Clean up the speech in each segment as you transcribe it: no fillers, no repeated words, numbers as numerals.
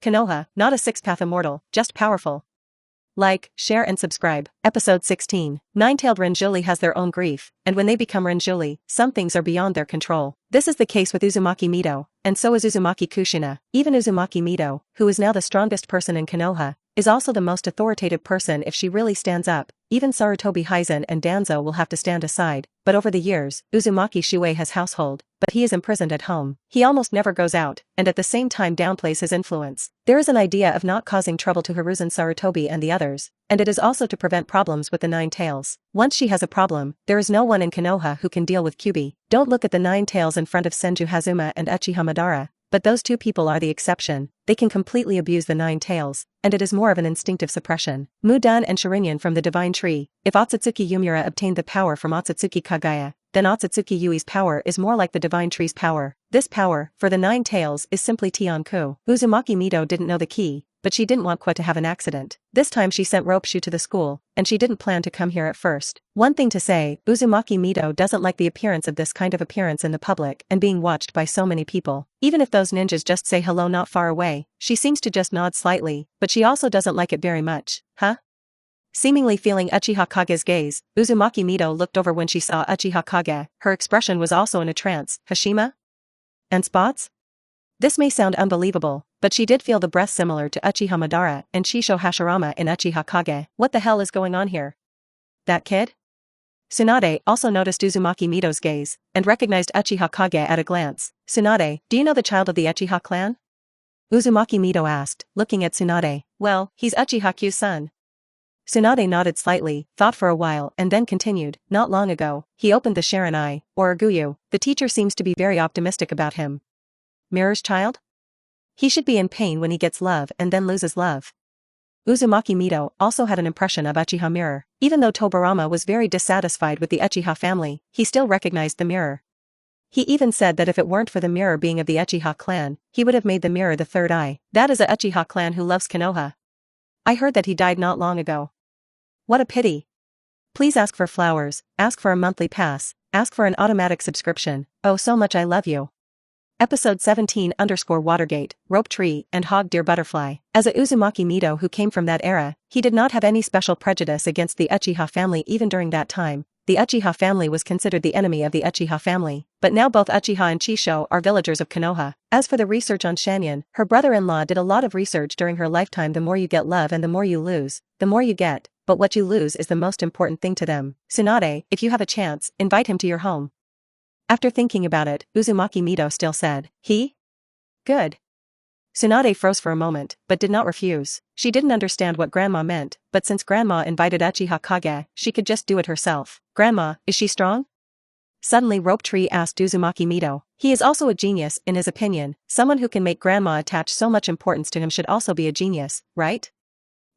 Konoha, not a six-path immortal, just powerful. Like, share and subscribe. Episode 16. Nine-tailed Renjuli has their own grief, and when they become Renjuli, some things are beyond their control. This is the case with Uzumaki Mido, and so is Uzumaki Kushina. Even Uzumaki Mido, who is now the strongest person in Konoha, is also the most authoritative person if she really stands up. Even Sarutobi Hizen and Danzo will have to stand aside, but over the years, Uzumaki Shuei has household, but he is imprisoned at home. He almost never goes out, and at the same time downplays his influence. There is an idea of not causing trouble to Hiruzen Sarutobi and the others, and it is also to prevent problems with the Nine Tails. Once she has a problem, there is no one in Konoha who can deal with Kyubi. Don't look at the Nine Tails in front of Senju Hazuma and Uchiha Madara, but those two people are the exception. They can completely abuse the Nine Tails, and it is more of an instinctive suppression. Mudan and Sharingan from the Divine Tree. If Otsutsuki Yumura obtained the power from Otsutsuki Kagaya, then Otsutsuki Yui's power is more like the Divine Tree's power. This power, for the Nine Tails, is simply Tianku. Uzumaki Mido didn't know the key, but she didn't want Kwa to have an accident. This time she sent Ropeshu to the school, and she didn't plan to come here at first. One thing to say, Uzumaki Mido doesn't like the appearance of this kind of appearance in the public and being watched by so many people. Even if those ninjas just say hello not far away, she seems to just nod slightly, but she also doesn't like it very much. Huh? Seemingly feeling Uchiha Kage's gaze, Uzumaki Mido looked over when she saw Uchiha Kage. Her expression was also in a trance. Hashima? And spots? This may sound unbelievable, but she did feel the breath similar to Uchiha Madara and Shisho Hashirama in Uchiha Kage. What the hell is going on here? That kid? Tsunade also noticed Uzumaki Mido's gaze, and recognized Uchiha Kage at a glance. Tsunade, do you know the child of the Uchiha clan? Uzumaki Mido asked, looking at Tsunade. Well, he's Uchiha Q's son. Tsunade nodded slightly, thought for a while and then continued. Not long ago, he opened the Sharon Eye, or Aguyu. The teacher seems to be very optimistic about him. Mirror's child? He should be in pain when he gets love and then loses love. Uzumaki Mido also had an impression of Uchiha Mirror. Even though Tobarama was very dissatisfied with the Uchiha family, he still recognized the mirror. He even said that if it weren't for the mirror being of the Uchiha clan, he would have made the mirror the third eye. That is a Uchiha clan who loves Konoha. I heard that he died not long ago. What a pity. Please ask for flowers, ask for a monthly pass, ask for an automatic subscription. Oh, so much I love you. Episode 17_Watergate, Rope Tree, and Hog Deer Butterfly. As a Uzumaki Mido who came from that era, he did not have any special prejudice against the Uchiha family even during that time. The Uchiha family was considered the enemy of the Uchiha family, but now both Uchiha and Chisho are villagers of Konoha. As for the research on Shanyan, her brother-in-law did a lot of research during her lifetime. The more you get love and the more you lose, the more you get, but what you lose is the most important thing to them. Tsunade, if you have a chance, invite him to your home. After thinking about it, Uzumaki Mido still said, he? Good. Tsunade froze for a moment, but did not refuse. She didn't understand what Grandma meant, but since Grandma invited Uchiha Kage, she could just do it herself. Grandma, is she strong? Suddenly Rope Tree asked Uzumaki Mido. He is also a genius, in his opinion. Someone who can make Grandma attach so much importance to him should also be a genius, right?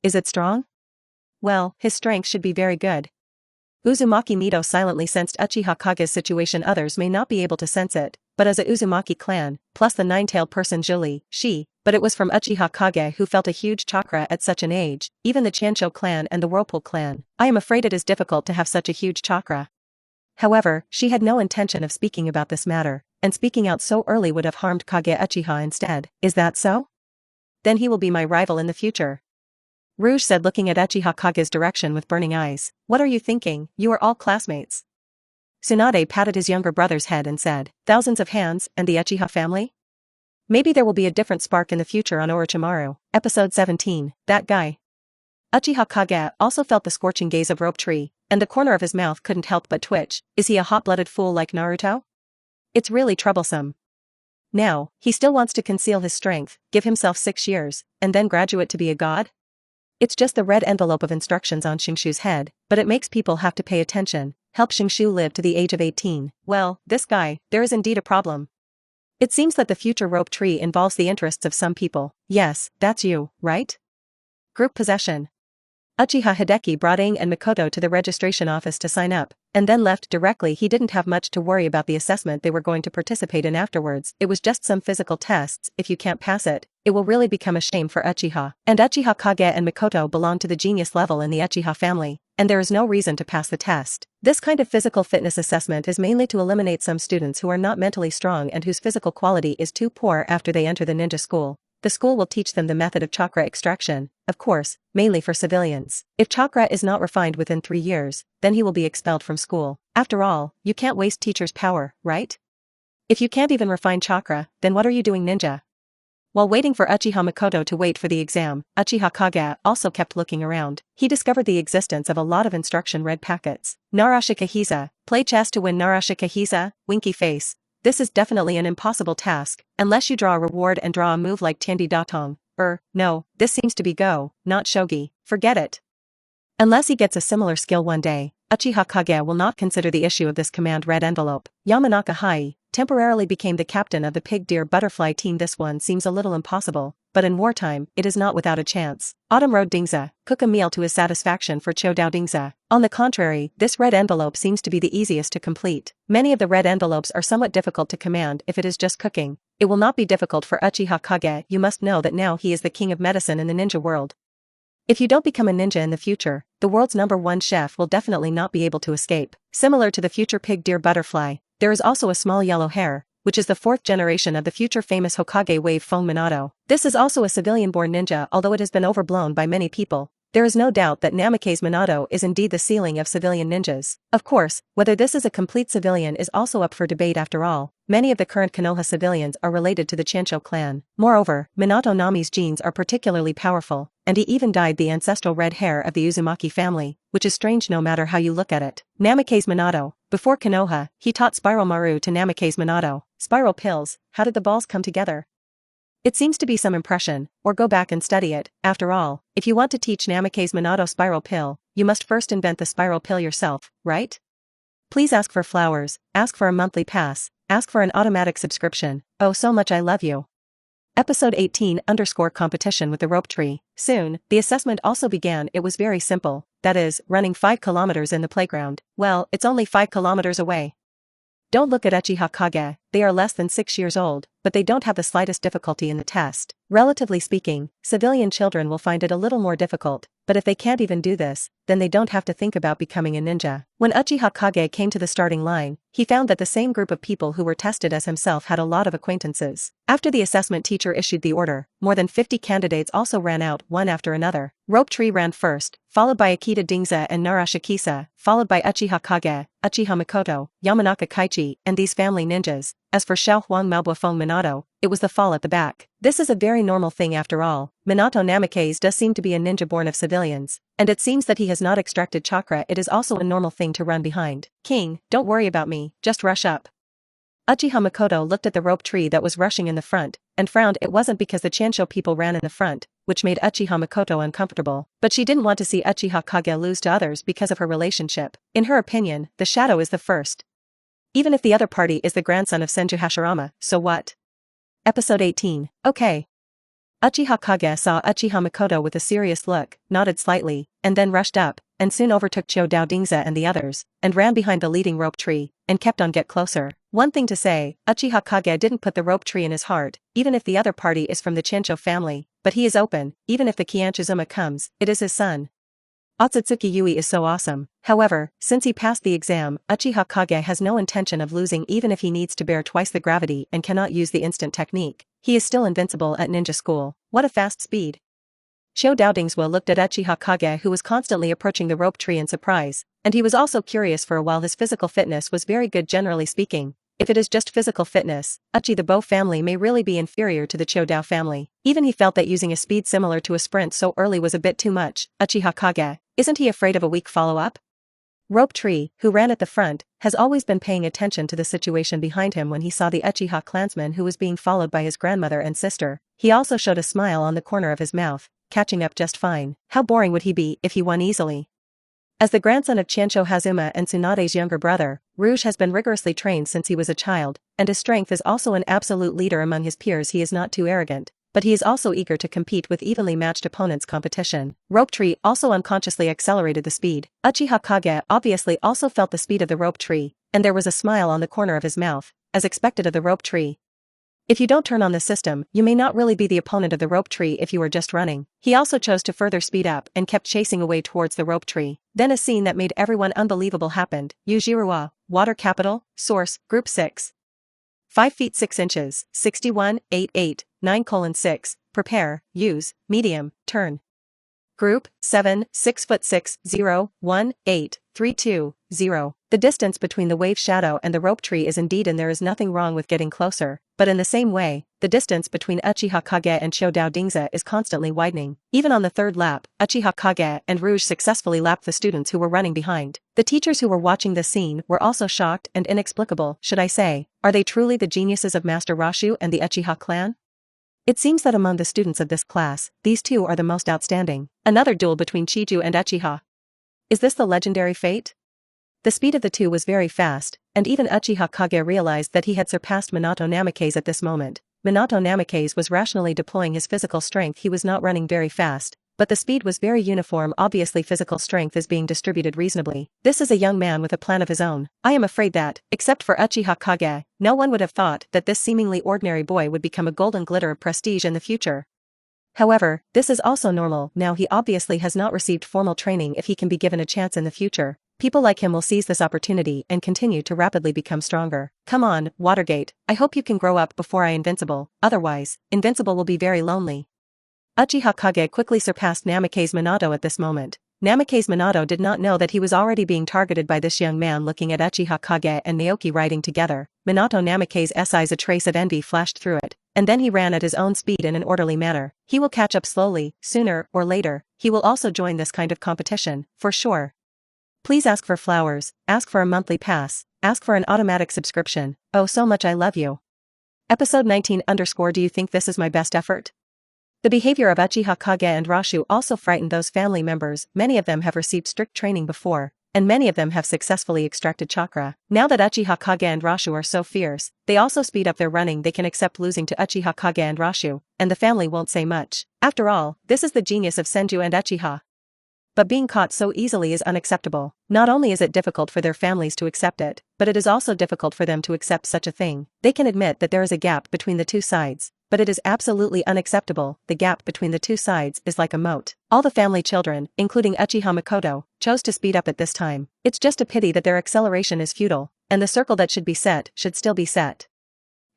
Is it strong? Well, his strength should be very good. Uzumaki Mido silently sensed Uchiha Kage's situation. Others may not be able to sense it, but as a Uzumaki clan, plus the nine-tailed person Julie, but it was from Uchiha Kage who felt a huge chakra at such an age, even the Chansho clan and the Whirlpool clan. I am afraid it is difficult to have such a huge chakra. However, she had no intention of speaking about this matter, and speaking out so early would have harmed Kage Uchiha instead. Is that so? Then he will be my rival in the future. Rouge said, looking at Uchiha Kage's direction with burning eyes. What are you thinking? You are all classmates. Tsunade patted his younger brother's head and said, thousands of hands, and the Uchiha family? Maybe there will be a different spark in the future on Orochimaru. Episode 17, that guy. Uchiha Kage also felt the scorching gaze of Rope Tree, and the corner of his mouth couldn't help but twitch. Is he a hot-blooded fool like Naruto? It's really troublesome. Now, he still wants to conceal his strength, give himself 6 years, and then graduate to be a god? It's just the red envelope of instructions on Xingshu's head, but it makes people have to pay attention. Help Xingshu live to the age of 18. Well, this guy, there is indeed a problem. It seems that the future Rope Tree involves the interests of some people. Yes, that's you, right? Group possession. Uchiha Hideki brought Aang and Mikoto to the registration office to sign up, and then left directly. He didn't have much to worry about the assessment they were going to participate in afterwards. It was just some physical tests. If you can't pass it, it will really become a shame for Uchiha. And Uchiha Kage and Mikoto belong to the genius level in the Uchiha family, and there is no reason to pass the test. This kind of physical fitness assessment is mainly to eliminate some students who are not mentally strong and whose physical quality is too poor after they enter the ninja school. the school will teach them the method of chakra extraction, of course, mainly for civilians. If chakra is not refined within 3 years, then he will be expelled from school. After all, you can't waste teachers' power, right? If you can't even refine chakra, then what are you doing, ninja? While waiting for Uchiha Makoto to wait for the exam, Uchiha Kage also kept looking around. He discovered the existence of a lot of instruction read packets. Narashika Hiza, play chess to win Narashika Hiza, winky face. This is definitely an impossible task, unless you draw a reward and draw a move like Tiandi Datong. No, this seems to be Go, not Shogi, forget it. Unless he gets a similar skill one day, Uchiha Kage will not consider the issue of this command red envelope. Yamanaka Hai temporarily became the captain of the pig deer butterfly team. This one seems a little impossible, but in wartime, it is not without a chance. Autumn Road Dingza, cook a meal to his satisfaction for Cho Dao Dingza. On the contrary, this red envelope seems to be the easiest to complete. Many of the red envelopes are somewhat difficult to command if it is just cooking. It will not be difficult for Uchiha Kage. You must know that now he is the king of medicine in the ninja world. If you don't become a ninja in the future, the world's #1 chef will definitely not be able to escape. Similar to the future pig deer butterfly, there is also a small yellow hair, which is the 4th generation of the future famous Hokage wave Fong Minato. This is also a civilian-born ninja, although it has been overblown by many people. There is no doubt that Namake's Minato is indeed the ceiling of civilian ninjas. Of course, whether this is a complete civilian is also up for debate. After all, many of the current Konoha civilians are related to the Chancho clan. Moreover, Minato Nami's genes are particularly powerful, and he even dyed the ancestral red hair of the Uzumaki family, which is strange no matter how you look at it. Namake's Minato, before Konoha, he taught Spiral Maru to Namake's Minato. Spiral pills, how did the balls come together? It seems to be some impression, or go back and study it. After all, if you want to teach Namake's Minato spiral pill, you must first invent the spiral pill yourself, right? Please ask for flowers, ask for a monthly pass, ask for an automatic subscription. Oh, so much I love you. Episode 18 _ competition with the rope tree. Soon, the assessment also began. It was very simple, that is, running 5 kilometers in the playground. Well, it's only 5 kilometers away. Don't look at Uchiha Kage, they are less than 6 years old, but they don't have the slightest difficulty in the test. Relatively speaking, civilian children will find it a little more difficult, but if they can't even do this, then they don't have to think about becoming a ninja. When Uchiha Kage came to the starting line, he found that the same group of people who were tested as himself had a lot of acquaintances. After the assessment teacher issued the order, more than 50 candidates also ran out one after another. Rope Tree ran first, followed by Akita Dingza and Narashikisa, followed by Uchiha Kage, Uchiha Makoto, Yamanaka Kaichi, and these family ninjas. As for Xiao Huang Maobua Fong Minato, it was the fall at the back. This is a very normal thing after all. Minato Namake's does seem to be a ninja born of civilians, and it seems that he has not extracted chakra. It is also a normal thing to run behind. King, don't worry about me, just rush up. Uchiha Makoto looked at the rope tree that was rushing in the front, and frowned. It wasn't because the Chancho people ran in the front, which made Uchiha Makoto uncomfortable, but she didn't want to see Uchiha Kage lose to others because of her relationship. In her opinion, the shadow is the first. Even if the other party is the grandson of Senju Hashirama, so what? Episode 18. Okay. Uchiha Kage saw Uchiha Makoto with a serious look, nodded slightly, and then rushed up, and soon overtook Cho Dao Dingza and the others, and ran behind the leading rope tree, and kept on get closer. One thing to say, Uchiha Kage didn't put the rope tree in his heart, even if the other party is from the Chancho family, but he is open. Even if the Kianchizuma comes, it is his son. Otsutsuki Yuki is so awesome. However, since he passed the exam, Uchiha Kage has no intention of losing. Even if he needs to bear twice the gravity and cannot use the instant technique, he is still invincible at ninja school. What a fast speed. Cho Dao Dingza looked at Uchiha Kage, who was constantly approaching the rope tree in surprise, and he was also curious. For a while his physical fitness was very good generally speaking. If it is just physical fitness, Uchi the Bo family may really be inferior to the Cho Dao family. Even he felt that using a speed similar to a sprint so early was a bit too much. Uchiha Kage, isn't he afraid of a weak follow-up? Rope Tree, who ran at the front, has always been paying attention to the situation behind him. When he saw the Uchiha clansman who was being followed by his grandmother and sister, he also showed a smile on the corner of his mouth, catching up just fine. How boring would he be if he won easily? As the grandson of Chancho Hazuma and Tsunade's younger brother, Rouge has been rigorously trained since he was a child, and his strength is also an absolute leader among his peers. He is not too arrogant, but he is also eager to compete with evenly matched opponents. Competition. Rope Tree also unconsciously accelerated the speed. Uchiha Kage obviously also felt the speed of the rope tree, and there was a smile on the corner of his mouth, as expected of the rope tree. If you don't turn on the system, you may not really be the opponent of the rope tree if you are just running. He also chose to further speed up and kept chasing away towards the rope tree. Then a scene that made everyone unbelievable happened. Yujiruwa, Water Capital, Source, Group 6. 5 feet 6 inches, 61, 88, 9:6, prepare, use, medium, turn. Group, 7, 6'6", 0, 1, 8, 3, 2, 0. The distance between the wave shadow and the rope tree is indeed, and there is nothing wrong with getting closer, but in the same way, the distance between Uchiha Kage and Chodao Dingza is constantly widening. Even on the third lap, Uchiha Kage and Rouge successfully lapped the students who were running behind. The teachers who were watching this scene were also shocked and inexplicable, should I say. Are they truly the geniuses of Master Rashu and the Uchiha clan? It seems that among the students of this class, these two are the most outstanding. Another duel between Chiju and Uchiha. Is this the legendary fate? The speed of the two was very fast, and even Uchiha Kage realized that he had surpassed Minato Namikaze at this moment. Minato Namikaze was rationally deploying his physical strength. He was not running very fast, but the speed was very uniform. Obviously physical strength is being distributed reasonably. This is a young man with a plan of his own. I am afraid that, except for Uchiha Kage, no one would have thought that this seemingly ordinary boy would become a golden glitter of prestige in the future. However, this is also normal. Now he obviously has not received formal training. If he can be given a chance in the future, people like him will seize this opportunity and continue to rapidly become stronger. Come on, Watergate, I hope you can grow up before I Invincible, otherwise, Invincible will be very lonely. Uchiha Kage quickly surpassed Namikaze Minato at this moment. Namikaze Minato did not know that he was already being targeted by this young man. Looking at Uchiha Kage and Naoki riding together, Minato Namikaze's eyes, a trace of envy flashed through it, and then he ran at his own speed in an orderly manner. He will catch up slowly, sooner or later. He will also join this kind of competition, for sure. Please ask for flowers, ask for a monthly pass, ask for an automatic subscription. Oh, so much I love you. Episode 19 _ Do you think this is my best effort? The behavior of Uchiha Kage and Rashu also frightened those family members. Many of them have received strict training before, and many of them have successfully extracted chakra. Now that Uchiha Kage and Rashu are so fierce, they also speed up their running. They can accept losing to Uchiha Kage and Rashu, and the family won't say much. After all, this is the genius of Senju and Uchiha. But being caught so easily is unacceptable. Not only is it difficult for their families to accept it, but it is also difficult for them to accept such a thing. They can admit that there is a gap between the two sides, but it is absolutely unacceptable. The gap between the two sides is like a moat. All the family children, including Uchiha Makoto, chose to speed up at this time. It's just a pity that their acceleration is futile, and the circle that should be set should still be set.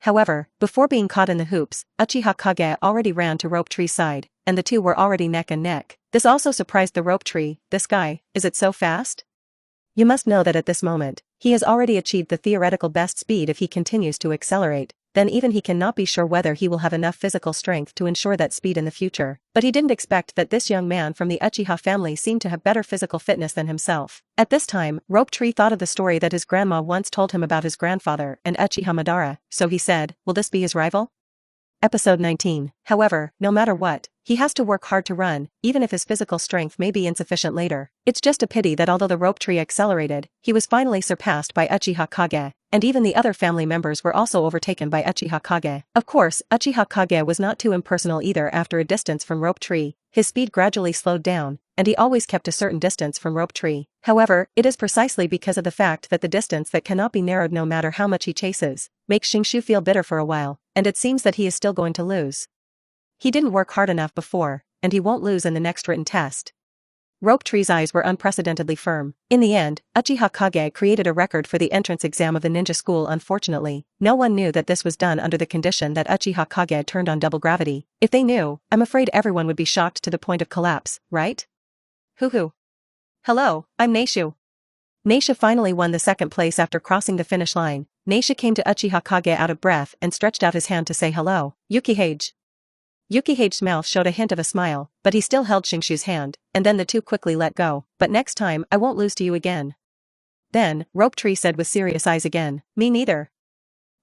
However, before being caught in the hoops, Uchiha Kage already ran to rope tree's side, and the two were already neck and neck. This also surprised the rope tree. This guy, is it so fast? You must know that at this moment, he has already achieved the theoretical best speed. If he continues to accelerate, then even he cannot be sure whether he will have enough physical strength to ensure that speed in the future. But he didn't expect that this young man from the Uchiha family seemed to have better physical fitness than himself. At this time, Rope Tree thought of the story that his grandma once told him about his grandfather and Uchiha Madara, so he said, will this be his rival? Episode 19. However, no matter what, he has to work hard to run, even if his physical strength may be insufficient later. It's just a pity that although the rope tree accelerated, he was finally surpassed by Uchiha Kage, and even the other family members were also overtaken by Uchiha Kage. Of course, Uchiha Kage was not too impersonal either. After a distance from rope tree, his speed gradually slowed down, and he always kept a certain distance from rope tree. However, it is precisely because of the fact that the distance that cannot be narrowed no matter how much he chases, makes Shinshu feel bitter for a while, and it seems that he is still going to lose. He didn't work hard enough before, and he won't lose in the next written test. Rope Tree's eyes were unprecedentedly firm. In the end, Uchiha Kage created a record for the entrance exam of the ninja school. Unfortunately, no one knew that this was done under the condition that Uchiha Kage turned on double gravity. If they knew, I'm afraid everyone would be shocked to the point of collapse, right? Hoo-hoo. Hello, I'm Neishu. Neisha finally won the second place after crossing the finish line. Neisha came to Uchiha Kage out of breath and stretched out his hand to say hello. Yukihage. Yukihage's mouth showed a hint of a smile, but he still held Shinshu's hand, and then the two quickly let go. But next time, I won't lose to you again. Then, Rope Tree said with serious eyes again, me neither.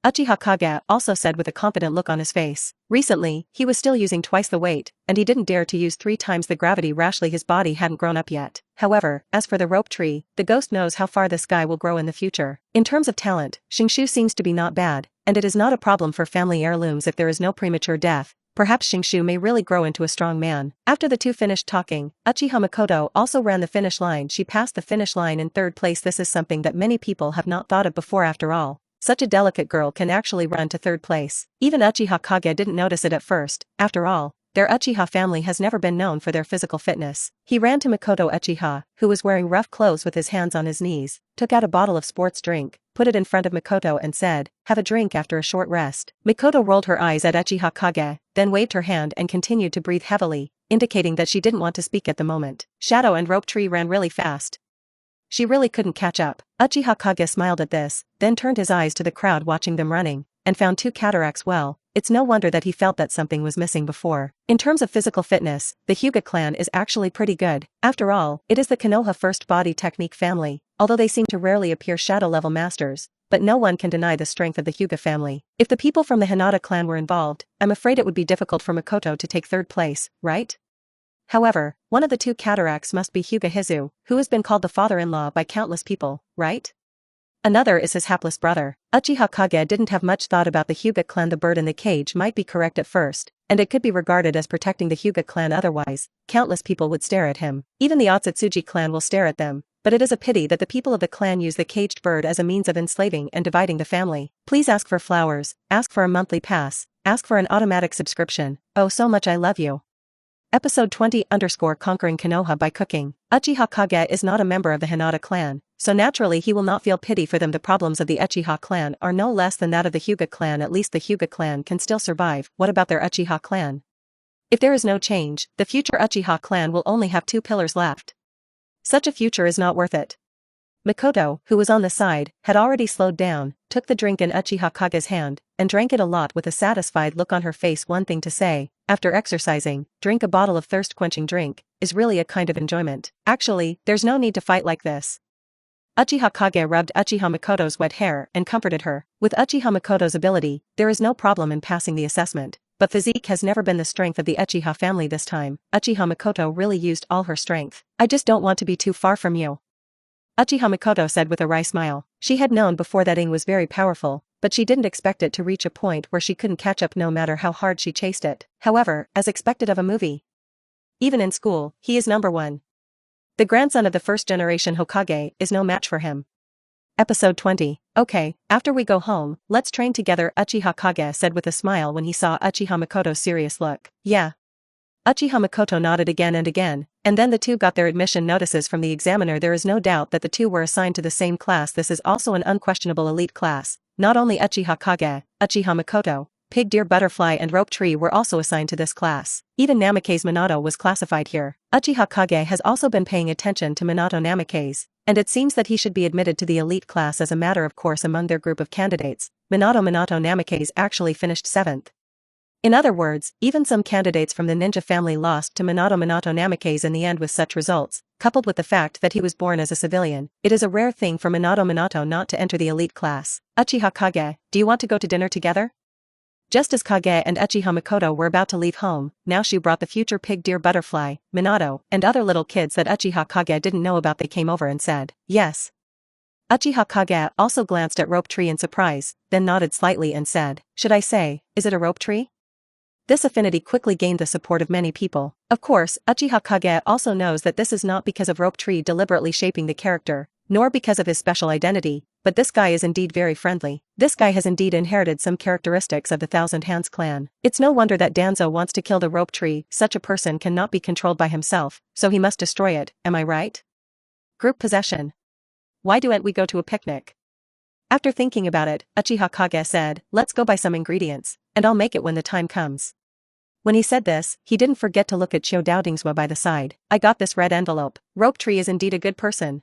Uchiha Kage also said with a confident look on his face. Recently, he was still using twice the weight, and he didn't dare to use 3 times the gravity rashly. His body hadn't grown up yet. However, as for the Rope Tree, the ghost knows how far this guy will grow in the future. In terms of talent, Shinshu seems to be not bad, and it is not a problem for family heirlooms if there is no premature death. Perhaps Shinshu may really grow into a strong man. After the two finished talking, Uchiha Makoto also ran the finish line. She passed the finish line in third place. This is something that many people have not thought of before. After all, such a delicate girl can actually run to third place. Even Uchiha Kage didn't notice it at first. After all, their Uchiha family has never been known for their physical fitness. He ran to Makoto Uchiha, who was wearing rough clothes with his hands on his knees, took out a bottle of sports drink, put it in front of Mikoto and said, "Have a drink after a short rest." Mikoto rolled her eyes at Uchiha Kage, then waved her hand and continued to breathe heavily, indicating that she didn't want to speak at the moment. Shadow and Rope Tree ran really fast. She really couldn't catch up. Uchiha Kage smiled at this, then turned his eyes to the crowd watching them running, and found two cataracts. Well, it's no wonder that he felt that something was missing before. In terms of physical fitness, the Hyuga clan is actually pretty good. After all, it is the Konoha first body technique family, although they seem to rarely appear shadow-level masters, but no one can deny the strength of the Hyuga family. If the people from the Hinata clan were involved, I'm afraid it would be difficult for Mikoto to take third place, right? However, one of the two cataracts must be Hyuga Hizu, who has been called the father-in-law by countless people, right? Another is his hapless brother. Uchiha Kage didn't have much thought about the Hyuga clan. The bird in the cage might be correct at first, and it could be regarded as protecting the Hyuga clan. Otherwise, countless people would stare at him. Even the Otsutsuki clan will stare at them, but it is a pity that the people of the clan use the caged bird as a means of enslaving and dividing the family. Please ask for flowers, ask for a monthly pass, ask for an automatic subscription. Oh, so much I love you. Episode 20 _ Conquering Konoha by cooking. Uchiha Kage is not a member of the Hinata clan, so naturally he will not feel pity for them. The problems of the Uchiha clan are no less than that of the Hyuga clan. At least the Hyuga clan can still survive. What about their Uchiha clan? If there is no change, the future Uchiha clan will only have two pillars left. Such a future is not worth it. Mikoto, who was on the side, had already slowed down, took the drink in Uchiha Kage's hand, and drank it a lot with a satisfied look on her face. One thing to say, after exercising, drink a bottle of thirst-quenching drink, is really a kind of enjoyment. Actually, there's no need to fight like this. Uchiha Kage rubbed Uchiha Mikoto's wet hair and comforted her. With Uchiha Mikoto's ability, there is no problem in passing the assessment, but physique has never been the strength of the Uchiha family. This time, Uchiha Mikoto really used all her strength. I just don't want to be too far from you, Uchiha Mikoto said with a wry smile. She had known before that Ing was very powerful, but she didn't expect it to reach a point where she couldn't catch up no matter how hard she chased it. However, as expected of a movie, even in school, he is number one. The grandson of the first-generation Hokage is no match for him. Episode 20. Okay, after we go home, let's train together, Uchiha Kage said with a smile when he saw Uchiha Mikoto's serious look. Yeah. Uchiha Mikoto nodded again and again, and then the two got their admission notices from the examiner. There is no doubt that the two were assigned to the same class. This is also an unquestionable elite class. Not only Uchiha Kage, Uchiha Mikoto, Pig, Deer, Butterfly and Rope Tree were also assigned to this class. Even Namake's Minato was classified here. Uchiha Kage has also been paying attention to Minato Namake's, and it seems that he should be admitted to the elite class as a matter of course among their group of candidates. Minato Namake's actually finished 7th. In other words, even some candidates from the ninja family lost to Minato Namake's in the end. With such results, coupled with the fact that he was born as a civilian, it is a rare thing for Minato not to enter the elite class. Uchiha Kage, do you want to go to dinner together? Just as Kage and Uchiha Mikoto were about to leave home, Naoshu brought the future Pig, Deer, Butterfly, Minato, and other little kids that Uchiha Kage didn't know about. They came over and said, yes. Uchiha Kage also glanced at Rope Tree in surprise, then nodded slightly and said, should I say, is it a rope tree? This affinity quickly gained the support of many people. Of course, Uchiha Kage also knows that this is not because of Rope Tree deliberately shaping the character, nor because of his special identity, but this guy is indeed very friendly. This guy has indeed inherited some characteristics of the Thousand Hands clan. It's no wonder that Danzo wants to kill the Rope Tree. Such a person cannot be controlled by himself, so he must destroy it, am I right? Group possession. Why don't we go to a picnic? After thinking about it, Uchiha Kage said, let's go buy some ingredients, and I'll make it when the time comes. When he said this, he didn't forget to look at Chiu Doubtingswa by the side. I got this red envelope. Rope Tree is indeed a good person.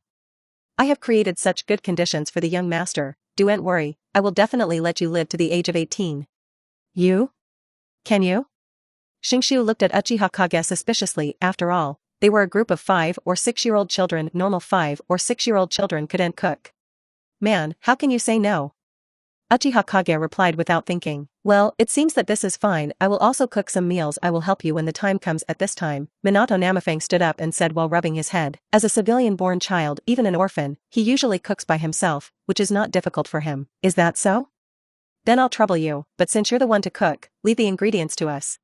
I have created such good conditions for the young master. Don't worry, I will definitely let you live to the age of 18. You? Can you? Shingshu looked at Uchiha Kage suspiciously. After all, they were a group of 5 or 6-year-old children. Normal 5 or 6-year-old children couldn't cook. Man, how can you say no? Uchiha Kage replied without thinking. Well, it seems that this is fine. I will also cook some meals. I will help you when the time comes. At this time, Minato Namafang stood up and said while rubbing his head, as a civilian-born child, even an orphan, he usually cooks by himself, which is not difficult for him. Is that so? Then I'll trouble you, but since you're the one to cook, leave the ingredients to us.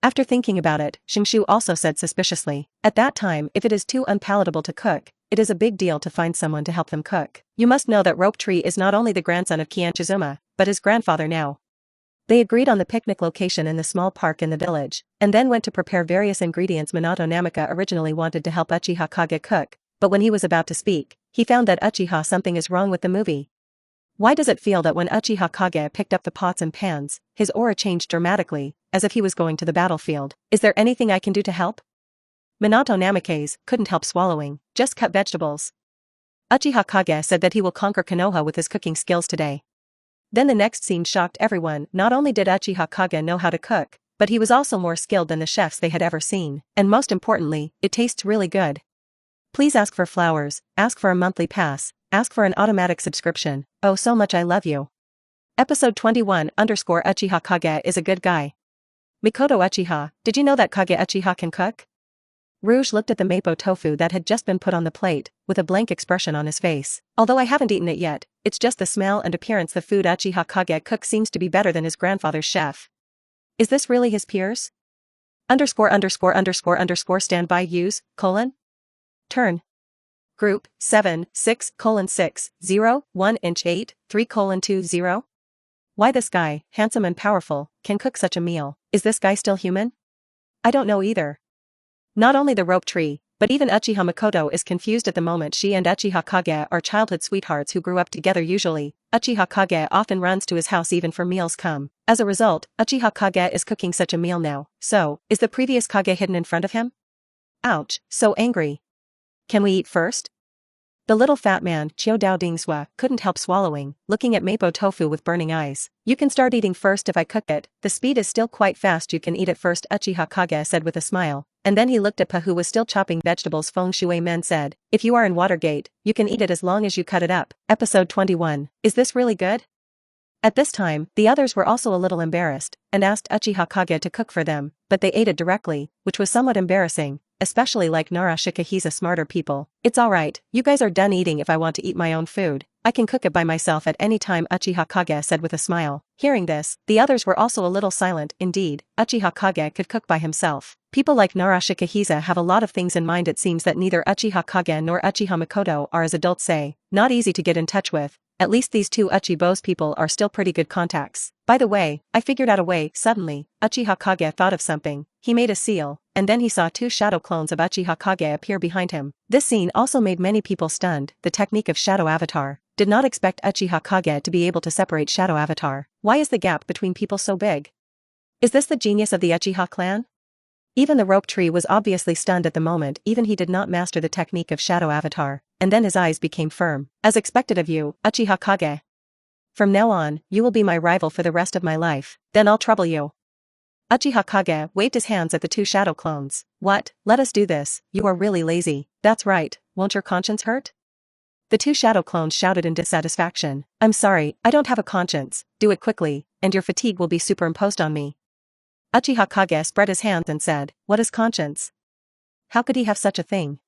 After thinking about it, Shingshu also said suspiciously, at that time, if it is too unpalatable to cook, it is a big deal to find someone to help them cook. You must know that Rope Tree is not only the grandson of Kianchizuma, but his grandfather now. They agreed on the picnic location in the small park in the village, and then went to prepare various ingredients. Minato Namaka originally wanted to help Uchiha Kage cook, but when he was about to speak, he found that Uchiha something is wrong with the movie. Why does it feel that when Uchiha Kage picked up the pots and pans, his aura changed dramatically, as if he was going to the battlefield? Is there anything I can do to help? Minato Namikaze couldn't help swallowing. Just cut vegetables. Uchiha Kage said that he will conquer Konoha with his cooking skills today. Then the next scene shocked everyone. Not only did Uchiha Kage know how to cook, but he was also more skilled than the chefs they had ever seen. And most importantly, it tastes really good. Please ask for flowers, ask for a monthly pass, ask for an automatic subscription. Oh, so much I love you. Episode 21 Uchiha Kage is a good guy. Mikoto Uchiha, did you know that Kage Uchiha can cook? Rouge looked at the mapo tofu that had just been put on the plate, with a blank expression on his face. Although I haven't eaten it yet, it's just the smell and appearance the food Uchiha Kage cooks seems to be better than his grandfather's chef. Is this really his peers? _______ stand by use, : turn. Group, 7, 6, 6, 0, 1 inch 8, 3, 2, 0. Why this guy, handsome and powerful, can cook such a meal? Is this guy still human? I don't know either. Not only the rope tree, but even Uchiha Mikoto is confused at the moment. She and Uchiha Kage are childhood sweethearts who grew up together. Usually, Uchiha Kage often runs to his house even for meals come. As a result, Uchiha Kage is cooking such a meal now. So, is the previous Kage hidden in front of him? Ouch, so angry. Can we eat first? The little fat man, Chiu Dao Dingsua, couldn't help swallowing, looking at mapo tofu with burning eyes. You can start eating first if I cook it. The speed is still quite fast. You can eat it first, Uchiha Kage said with a smile. And then he looked at Pa, who was still chopping vegetables. Feng Shui Men said, if you are in Watergate, you can eat it as long as you cut it up. Episode 21. Is this really good? At this time, the others were also a little embarrassed, and asked Uchiha Kage to cook for them, but they ate it directly, which was somewhat embarrassing, especially like Nara Shikahiza smarter people. It's alright, you guys are done eating. If I want to eat my own food, I can cook it by myself at any time, Uchiha Kage said with a smile. Hearing this, the others were also a little silent. Indeed, Uchiha Kage could cook by himself. People like Nara Shikahiza have a lot of things in mind. It seems that neither Uchiha Kage nor Uchiha Mikoto are, as adults say, not easy to get in touch with. At least these two Uchibo's people are still pretty good contacts. By the way, I figured out a way. Suddenly, Uchiha Kage thought of something. He made a seal, and then he saw two shadow clones of Uchiha Kage appear behind him. This scene also made many people stunned. The technique of shadow avatar. Did not expect Uchiha Kage to be able to separate shadow avatar. Why is the gap between people so big? Is this the genius of the Uchiha clan? Even the rope tree was obviously stunned at the moment. Even he did not master the technique of shadow avatar. And then his eyes became firm. As expected of you, Uchiha Kage. From now on, you will be my rival for the rest of my life. Then I'll trouble you. Uchiha Kage waved his hands at the two shadow clones. What? Let us do this. You are really lazy. That's right. Won't your conscience hurt? The two shadow clones shouted in dissatisfaction. I'm sorry, I don't have a conscience. Do it quickly, and your fatigue will be superimposed on me. Uchiha Kage spread his hands and said, what is conscience? How could he have such a thing?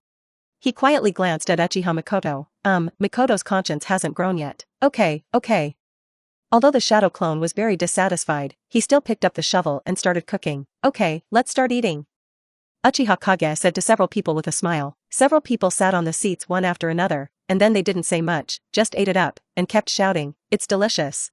He quietly glanced at Uchiha Mikoto. Mikoto's conscience hasn't grown yet. Okay. Although the shadow clone was very dissatisfied, he still picked up the shovel and started cooking. Okay, let's start eating. Uchiha Kage said to several people with a smile. Several people sat on the seats one after another, and then they didn't say much, just ate it up, and kept shouting, it's delicious.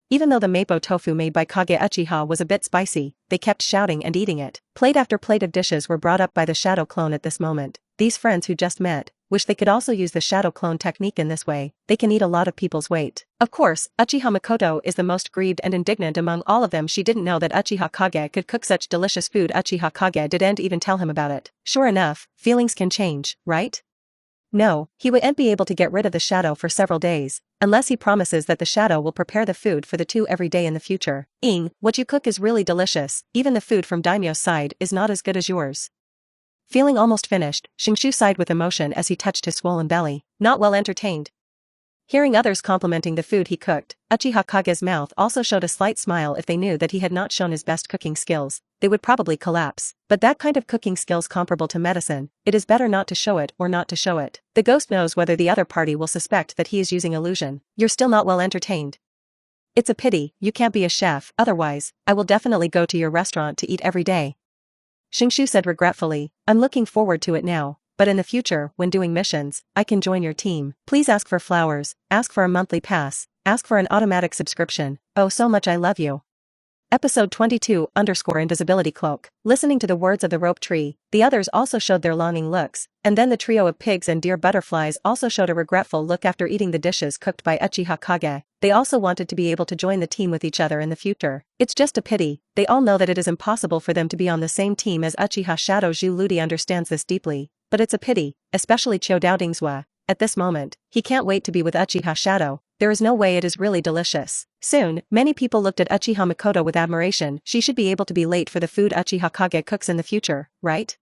Even though the mapo tofu made by Kage Uchiha was a bit spicy, they kept shouting and eating it. Plate after plate of dishes were brought up by the shadow clone at this moment. These friends who just met, wish they could also use the shadow clone technique. In this way, they can eat a lot of people's weight. Of course, Uchiha Mikoto is the most grieved and indignant among all of them. She didn't know that Uchiha Kage could cook such delicious food. Uchiha Kage didn't even tell him about it. Sure enough, feelings can change, right? No, he wouldn't be able to get rid of the shadow for several days, unless he promises that the shadow will prepare the food for the two every day in the future. What you cook is really delicious. Even the food from Daimyo's side is not as good as yours. Feeling almost finished, Shinshu sighed with emotion as he touched his swollen belly. Not well entertained. Hearing others complimenting the food he cooked, Uchiha Kage's mouth also showed a slight smile. If they knew that he had not shown his best cooking skills, they would probably collapse. But that kind of cooking skills comparable to medicine, it is better not to show it or not to show it. The ghost knows whether the other party will suspect that he is using illusion. You're still not well entertained. It's a pity, you can't be a chef, otherwise, I will definitely go to your restaurant to eat every day. Shinshu said regretfully, I'm looking forward to it now. But in the future, when doing missions, I can join your team. Please ask for flowers, ask for a monthly pass, ask for an automatic subscription. Oh, so much I love you. Episode 22 Invisibility Cloak. Listening to the words of the rope tree, the others also showed their longing looks, and then the trio of pigs and deer butterflies also showed a regretful look after eating the dishes cooked by Uchiha Kage. They also wanted to be able to join the team with each other in the future. It's just a pity. They all know that it is impossible for them to be on the same team as Uchiha Shadow. Zhu Ludi understands this deeply. But it's a pity, especially Chiodao Dingzhua. At this moment, he can't wait to be with Uchiha Shadow. There is no way it is really delicious. Soon, many people looked at Uchiha Makoto with admiration. She should be able to be late for the food Uchiha Kage cooks in the future, right?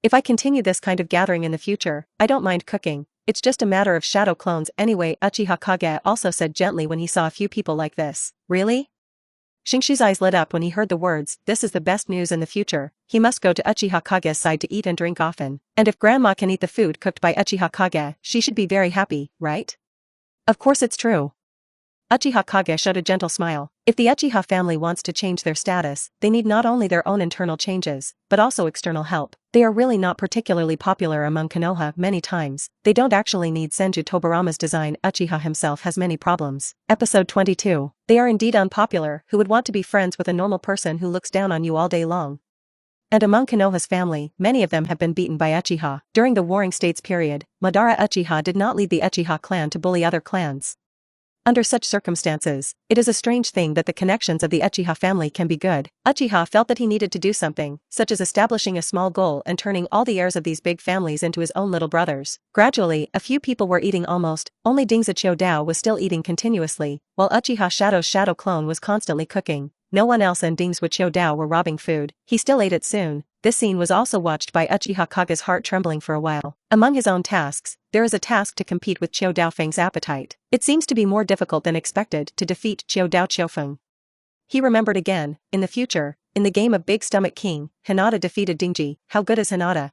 If I continue this kind of gathering in the future, I don't mind cooking. It's just a matter of shadow clones anyway, Uchiha Kage also said gently when he saw a few people like this. Really? Shingshu's eyes lit up when he heard the words, this is the best news in the future. He must go to Uchiha Kage's side to eat and drink often. And if grandma can eat the food cooked by Uchiha Kage, she should be very happy, right? Of course it's true. Uchiha Kage showed a gentle smile. If the Uchiha family wants to change their status, they need not only their own internal changes, but also external help. They are really not particularly popular among Konoha many times. They don't actually need Senju Tobarama's design. Uchiha himself has many problems. Episode 22. They are indeed unpopular. Who would want to be friends with a normal person who looks down on you all day long? And among Konoha's family, many of them have been beaten by Uchiha. During the Warring States period, Madara Uchiha did not lead the Uchiha clan to bully other clans. Under such circumstances, it is a strange thing that the connections of the Uchiha family can be good. Uchiha felt that he needed to do something, such as establishing a small goal and turning all the heirs of these big families into his own little brothers. Gradually, a few people were eating almost, only Dingzhou Chiodao was still eating continuously, while Uchiha Shadow's shadow clone was constantly cooking. No one else and Dingzhou Chiodao were robbing food. He still ate it soon. This scene was also watched by Uchiha Kage's heart trembling for a while. Among his own tasks, there is a task to compete with Chiodao Feng's appetite. It seems to be more difficult than expected to defeat Chiodao Chiofeng. He remembered again, in the future, in the game of Big Stomach King, Hinata defeated Dingji. How good is Hinata?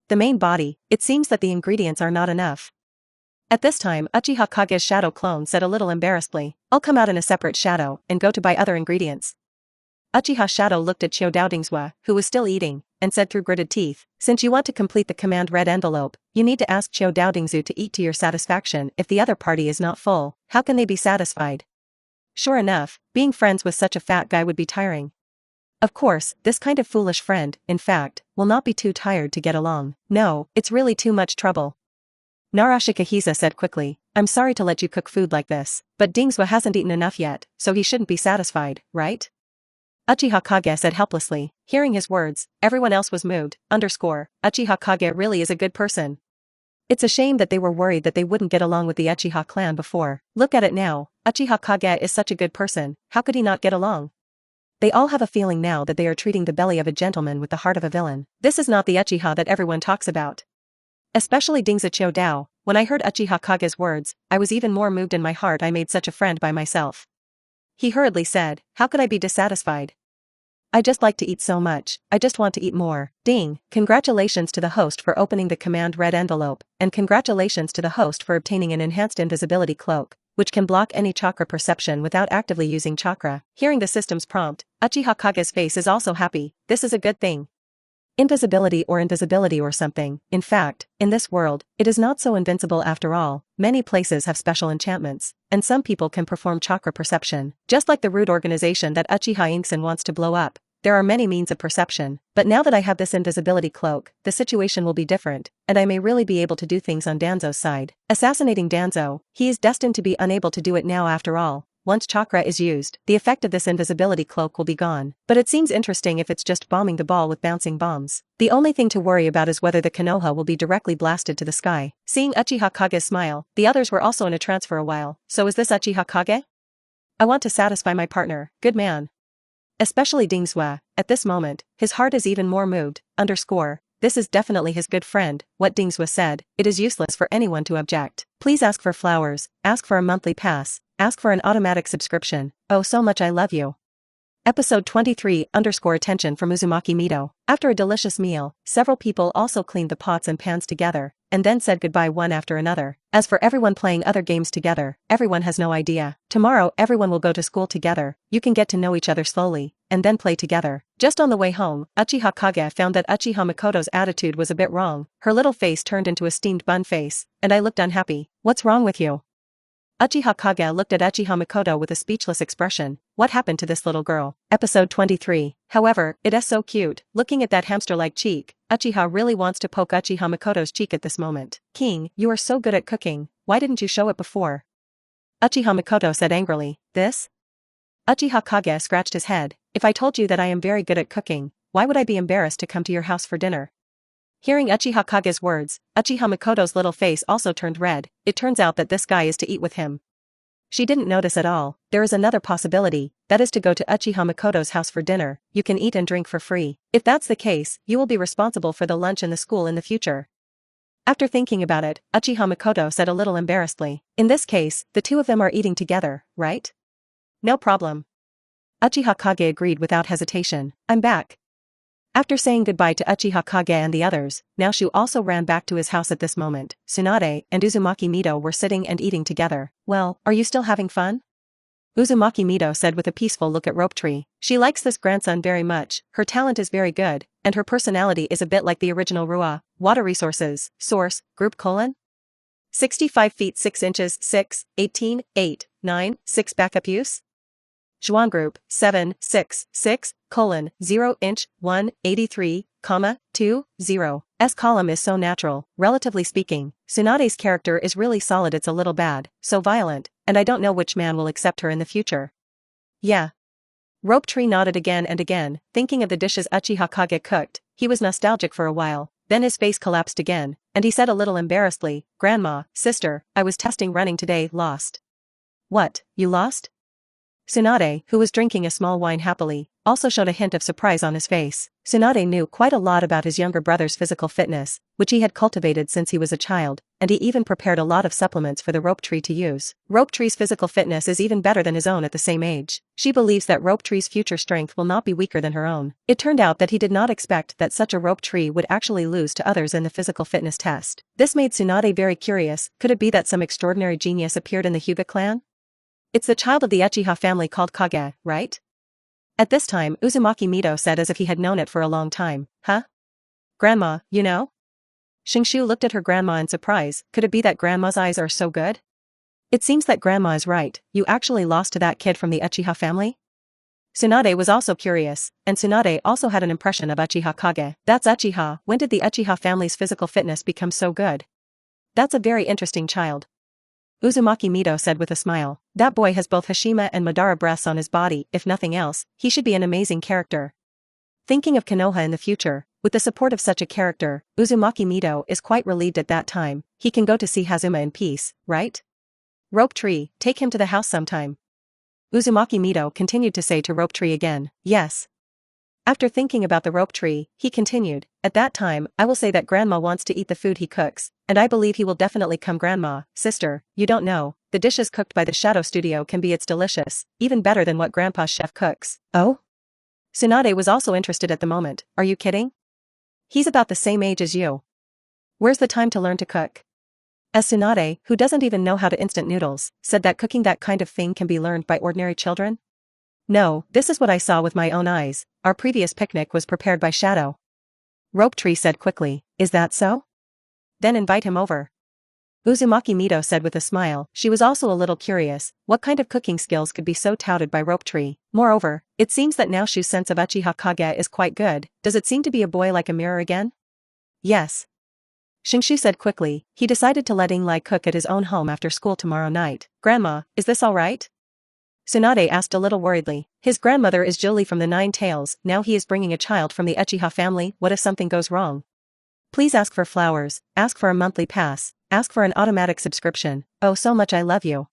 The main body, it seems that the ingredients are not enough. At this time, Uchiha Kage's shadow clone said a little embarrassedly, I'll come out in a separate shadow and go to buy other ingredients. Uchiha Shadow looked at Chiodao Dingzhua, who was still eating, and said through gritted teeth, since you want to complete the command red envelope, you need to ask Chiodao Dingzhou to eat to your satisfaction. If the other party is not full, how can they be satisfied? Sure enough, being friends with such a fat guy would be tiring. Of course, this kind of foolish friend, in fact, will not be too tired to get along. No, it's really too much trouble. Narashikahiza said quickly, I'm sorry to let you cook food like this, but Dingzhua hasn't eaten enough yet, so he shouldn't be satisfied, right? Uchiha Kage said helplessly. Hearing his words, everyone else was moved. Uchiha Kage really is a good person. It's a shame that they were worried that they wouldn't get along with the Uchiha clan before. Look at it now. Uchiha Kage is such a good person. How could he not get along? They all have a feeling now that they are treating the belly of a gentleman with the heart of a villain. This is not the Uchiha that everyone talks about. Especially Dingzhou Chiodao. When I heard Uchiha Kage's words, I was even more moved in my heart. I made such a friend by myself. He hurriedly said, how could I be dissatisfied? I just like to eat so much, I just want to eat more. Ding, congratulations to the host for opening the command red envelope, and congratulations to the host for obtaining an enhanced invisibility cloak, which can block any chakra perception without actively using chakra. Hearing the system's prompt, Uchiha Kage's face is also happy. This is a good thing. Invisibility or something. In fact, in this world, it is not so invincible after all. Many places have special enchantments, and some people can perform chakra perception. Just like the rude organization that Uchiha Inksen wants to blow up, there are many means of perception. But now that I have this invisibility cloak, the situation will be different, and I may really be able to do things on Danzo's side. Assassinating Danzo, he is destined to be unable to do it now after all. Once chakra is used, the effect of this invisibility cloak will be gone. But it seems interesting if it's just bombing the ball with bouncing bombs. The only thing to worry about is whether the Konoha will be directly blasted to the sky. Seeing Uchiha Kage smile, the others were also in a trance for a while. So is this Uchiha Kage? I want to satisfy my partner, good man. Especially Dingzhua, at this moment, his heart is even more moved. This is definitely his good friend. What Dingzhua said, it is useless for anyone to object. Please ask for flowers, ask for a monthly pass. Ask for an automatic subscription. Oh so much I love you. Episode 23 Attention from Uzumaki Mito. After a delicious meal, several people also cleaned the pots and pans together, and then said goodbye one after another. As for everyone playing other games together, everyone has no idea. Tomorrow everyone will go to school together. You can get to know each other slowly, and then play together. Just on the way home, Uchiha Kage found that Uchiha Makoto's attitude was a bit wrong. Her little face turned into a steamed bun face, and I looked unhappy. What's wrong with you? Uchiha Kage looked at Uchiha Makoto with a speechless expression. What happened to this little girl? Episode 23. However, it is so cute. Looking at that hamster-like cheek, Uchiha really wants to poke Uchiha Makoto's cheek at this moment. King, you are so good at cooking. Why didn't you show it before? Uchiha Makoto said angrily. This? Uchiha Kage scratched his head. If I told you that I am very good at cooking, why would I be embarrassed to come to your house for dinner? Hearing Uchiha Kage's words, Uchiha Makoto's little face also turned red. It turns out that this guy is to eat with him. She didn't notice at all. There is another possibility, that is to go to Uchiha Makoto's house for dinner. You can eat and drink for free. If that's the case, you will be responsible for the lunch in the school in the future. After thinking about it, Uchiha Makoto said a little embarrassedly. In this case, the two of them are eating together, right? No problem. Uchiha Kage agreed without hesitation. I'm back. After saying goodbye to Uchiha Kage and the others, Naoshu also ran back to his house at this moment. Tsunade and Uzumaki Mito were sitting and eating together. Well, are you still having fun? Uzumaki Mito said with a peaceful look at Rope Tree. She likes this grandson very much, her talent is very good, and her personality is a bit like the original Rua. Water resources, source, group : 65 feet 6 inches 6, 18, 8, 9, 6 backup use? Zhuan group, 7, 6, 6, 0 inch, 1, 83, 2, 0. S column is so natural, relatively speaking. Tsunade's character is really solid, it's a little bad, so violent, and I don't know which man will accept her in the future. Yeah. Rope Tree nodded again and again, thinking of the dishes Uchiha Kage cooked. He was nostalgic for a while, then his face collapsed again, and he said a little embarrassedly, Grandma, sister, I was testing running today, lost. What, you lost? Tsunade, who was drinking a small wine happily, also showed a hint of surprise on his face. Tsunade knew quite a lot about his younger brother's physical fitness, which he had cultivated since he was a child, and he even prepared a lot of supplements for the Rope Tree to use. Rope Tree's physical fitness is even better than his own at the same age. She believes that Rope Tree's future strength will not be weaker than her own. It turned out that he did not expect that such a Rope Tree would actually lose to others in the physical fitness test. This made Tsunade very curious. Could it be that some extraordinary genius appeared in the Hyuga clan? It's the child of the Uchiha family called Kage, right? At this time, Uzumaki Mito said as if he had known it for a long time. Huh? Grandma, you know? Shingshu looked at her grandma in surprise. Could it be that grandma's eyes are so good? It seems that grandma is right. You actually lost to that kid from the Uchiha family? Tsunade was also curious, and Tsunade also had an impression of Uchiha Kage. That's Uchiha. When did the Uchiha family's physical fitness become so good? That's a very interesting child. Uzumaki Mito said with a smile. That boy has both Hashima and Madara breaths on his body. If nothing else, he should be an amazing character. Thinking of Konoha in the future, with the support of such a character, Uzumaki Mito is quite relieved at that time. He can go to see Hazuma in peace, right? Rope Tree, take him to the house sometime. Uzumaki Mito continued to say to Rope Tree again. Yes. After thinking about the Rope Tree, he continued, at that time, I will say that Grandma wants to eat the food he cooks, and I believe he will definitely come. Grandma, sister, you don't know, the dishes cooked by the Shadow Studio can be delicious, even better than what Grandpa's chef cooks. Oh? Tsunade was also interested at the moment. Are you kidding? He's about the same age as you. Where's the time to learn to cook? As Tsunade, who doesn't even know how to instant noodles, said that cooking that kind of thing can be learned by ordinary children? No, this is what I saw with my own eyes. Our previous picnic was prepared by Shadow. Rope Tree said quickly. Is that so? Then invite him over. Uzumaki Mito said with a smile. She was also a little curious, what kind of cooking skills could be so touted by Rope Tree? Moreover, it seems that Naoshu's sense of Uchiha Kage is quite good. Does it seem to be a boy like a mirror again? Yes. Shingshu said quickly. He decided to let Inglai cook at his own home after school tomorrow night. Grandma, is this all right? Tsunade asked a little worriedly. His grandmother is Julie from the Nine Tails, now he is bringing a child from the Uchiha family. What if something goes wrong? Please ask for flowers, ask for a monthly pass, ask for an automatic subscription. Oh, so much I love you.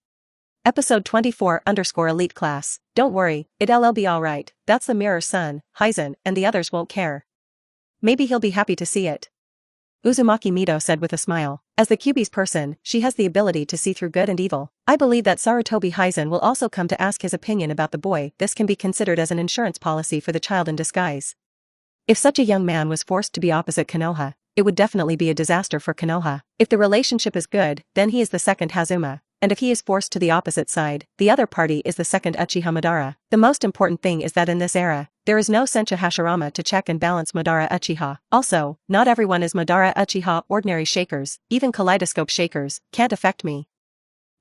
Episode 24_Elite Class. Don't worry, it'll be alright. That's the mirror's son, Hizen, and the others won't care. Maybe he'll be happy to see it. Uzumaki Mito said with a smile. As the Kyuubi's person, she has the ability to see through good and evil. I believe that Sarutobi Hizen will also come to ask his opinion about the boy. This can be considered as an insurance policy for the child in disguise. If such a young man was forced to be opposite Konoha, it would definitely be a disaster for Konoha. If the relationship is good, then he is the second Hazuma, and if he is forced to the opposite side, the other party is the second Uchiha Madara. The most important thing is that in this era, there is no Sencha Hashirama to check and balance Madara Uchiha. Also, not everyone is Madara Uchiha. Ordinary shakers, even kaleidoscope shakers, can't affect me.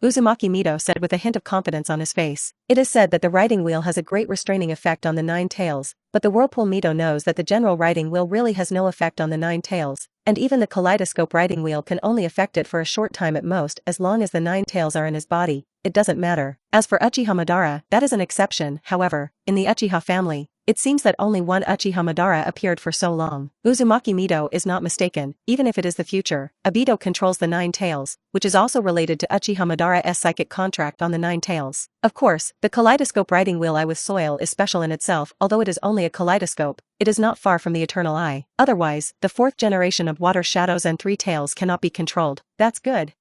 Uzumaki Mito said with a hint of confidence on his face. It is said that the riding wheel has a great restraining effect on the Nine Tails, but the Whirlpool Mito knows that the general riding wheel really has no effect on the Nine Tails. And even the kaleidoscope riding wheel can only affect it for a short time at most. As long as the 9 tails are in his body, it doesn't matter. As for Uchiha Madara, that is an exception. However, in the Uchiha family, it seems that only one Uchiha Madara appeared for so long. Uzumaki Mido is not mistaken, even if it is the future. Obito controls the 9 tails, which is also related to Uchiha Madara's psychic contract on the 9 tails. Of course, the kaleidoscope riding wheel eye with soil is special in itself. Although it is only a kaleidoscope, it is not far from the eternal eye. Otherwise, the 4th generation of water shadows and 3 tails cannot be controlled. That's good.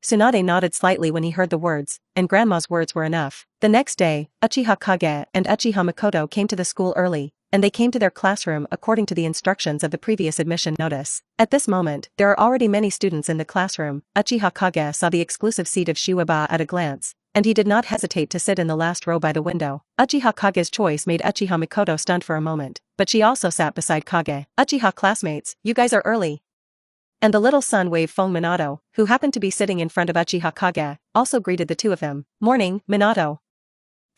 Tsunade nodded slightly when he heard the words, and Grandma's words were enough. The next day, Uchiha Kage and Uchiha Makoto came to the school early, and they came to their classroom according to the instructions of the previous admission notice. At this moment, there are already many students in the classroom. Uchiha Kage saw the exclusive seat of Shuiba at a glance, and he did not hesitate to sit in the last row by the window. Uchiha Kage's choice made Uchiha Makoto stunned for a moment, but she also sat beside Kage. Uchiha classmates, you guys are early. And the little son waved Fong Minato, who happened to be sitting in front of Uchiha Kage, also greeted the two of them. Morning, Minato.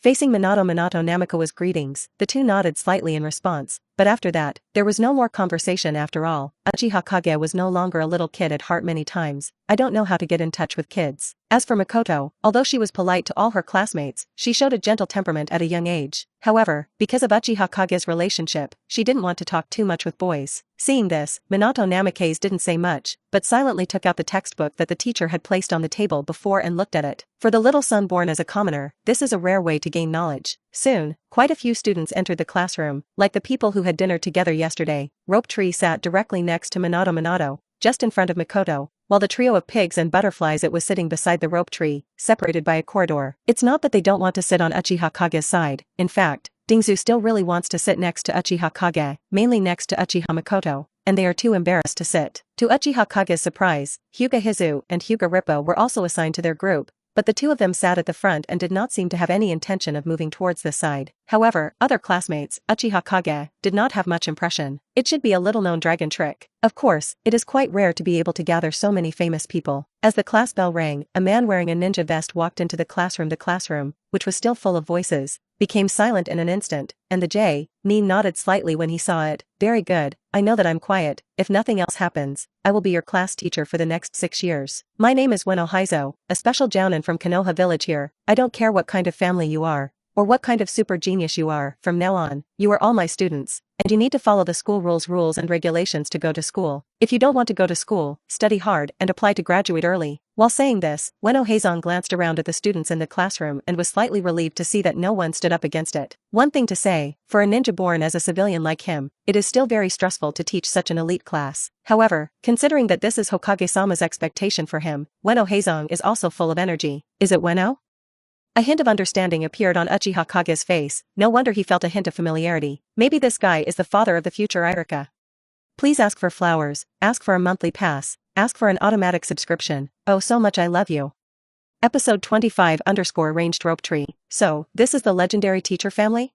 Facing Minato Namikawa's greetings, the two nodded slightly in response, but after that, there was no more conversation after all. Uchiha Kage was no longer a little kid at heart many times. I don't know how to get in touch with kids. As for Makoto, although she was polite to all her classmates, she showed a gentle temperament at a young age. However, because of Uchiha Kage's relationship, she didn't want to talk too much with boys. Seeing this, Minato Namikaze didn't say much, but silently took out the textbook that the teacher had placed on the table before and looked at it. For the little son born as a commoner, this is a rare way to gain knowledge. Soon, quite a few students entered the classroom, like the people who had dinner together yesterday. Rope Tree sat directly next to Minato, just in front of Makoto, while the trio of pigs and butterflies it was sitting beside the Rope Tree, separated by a corridor. It's not that they don't want to sit on Uchiha Kage's side. In fact, Dingzu still really wants to sit next to Uchiha Kage, mainly next to Uchiha Makoto, and they are too embarrassed to sit. To Uchiha Kage's surprise, Hyuga Hizu and Hyuga Rippo were also assigned to their group, but the two of them sat at the front and did not seem to have any intention of moving towards this side. However, other classmates, Uchiha Kage, did not have much impression. It should be a little-known dragon trick. Of course, it is quite rare to be able to gather so many famous people. As the class bell rang, a man wearing a ninja vest walked into the classroom. The classroom, which was still full of voices, became silent in an instant, and the J.Ni nodded slightly when he saw it. Very good, I know that I'm quiet. If nothing else happens, I will be your class teacher for the next 6 years. My name is Ueno Heizo, a special jounin from Konoha village here. I don't care what kind of family you are, or what kind of super genius you are. From now on, you are all my students, and you need to follow the school rules and regulations to go to school. If you don't want to go to school, study hard and apply to graduate early. While saying this, Ueno Heizong glanced around at the students in the classroom and was slightly relieved to see that no one stood up against it. One thing to say, for a ninja born as a civilian like him, it is still very stressful to teach such an elite class. However, considering that this is Hokage-sama's expectation for him, Ueno Heizong is also full of energy. Is it Ueno? A hint of understanding appeared on Uchiha Kage's face. No wonder he felt a hint of familiarity. Maybe this guy is the father of the future Irika. Please ask for flowers, ask for a monthly pass, ask for an automatic subscription. Oh, so much I love you. Episode 25_ranged rope tree. So, this is the legendary teacher family?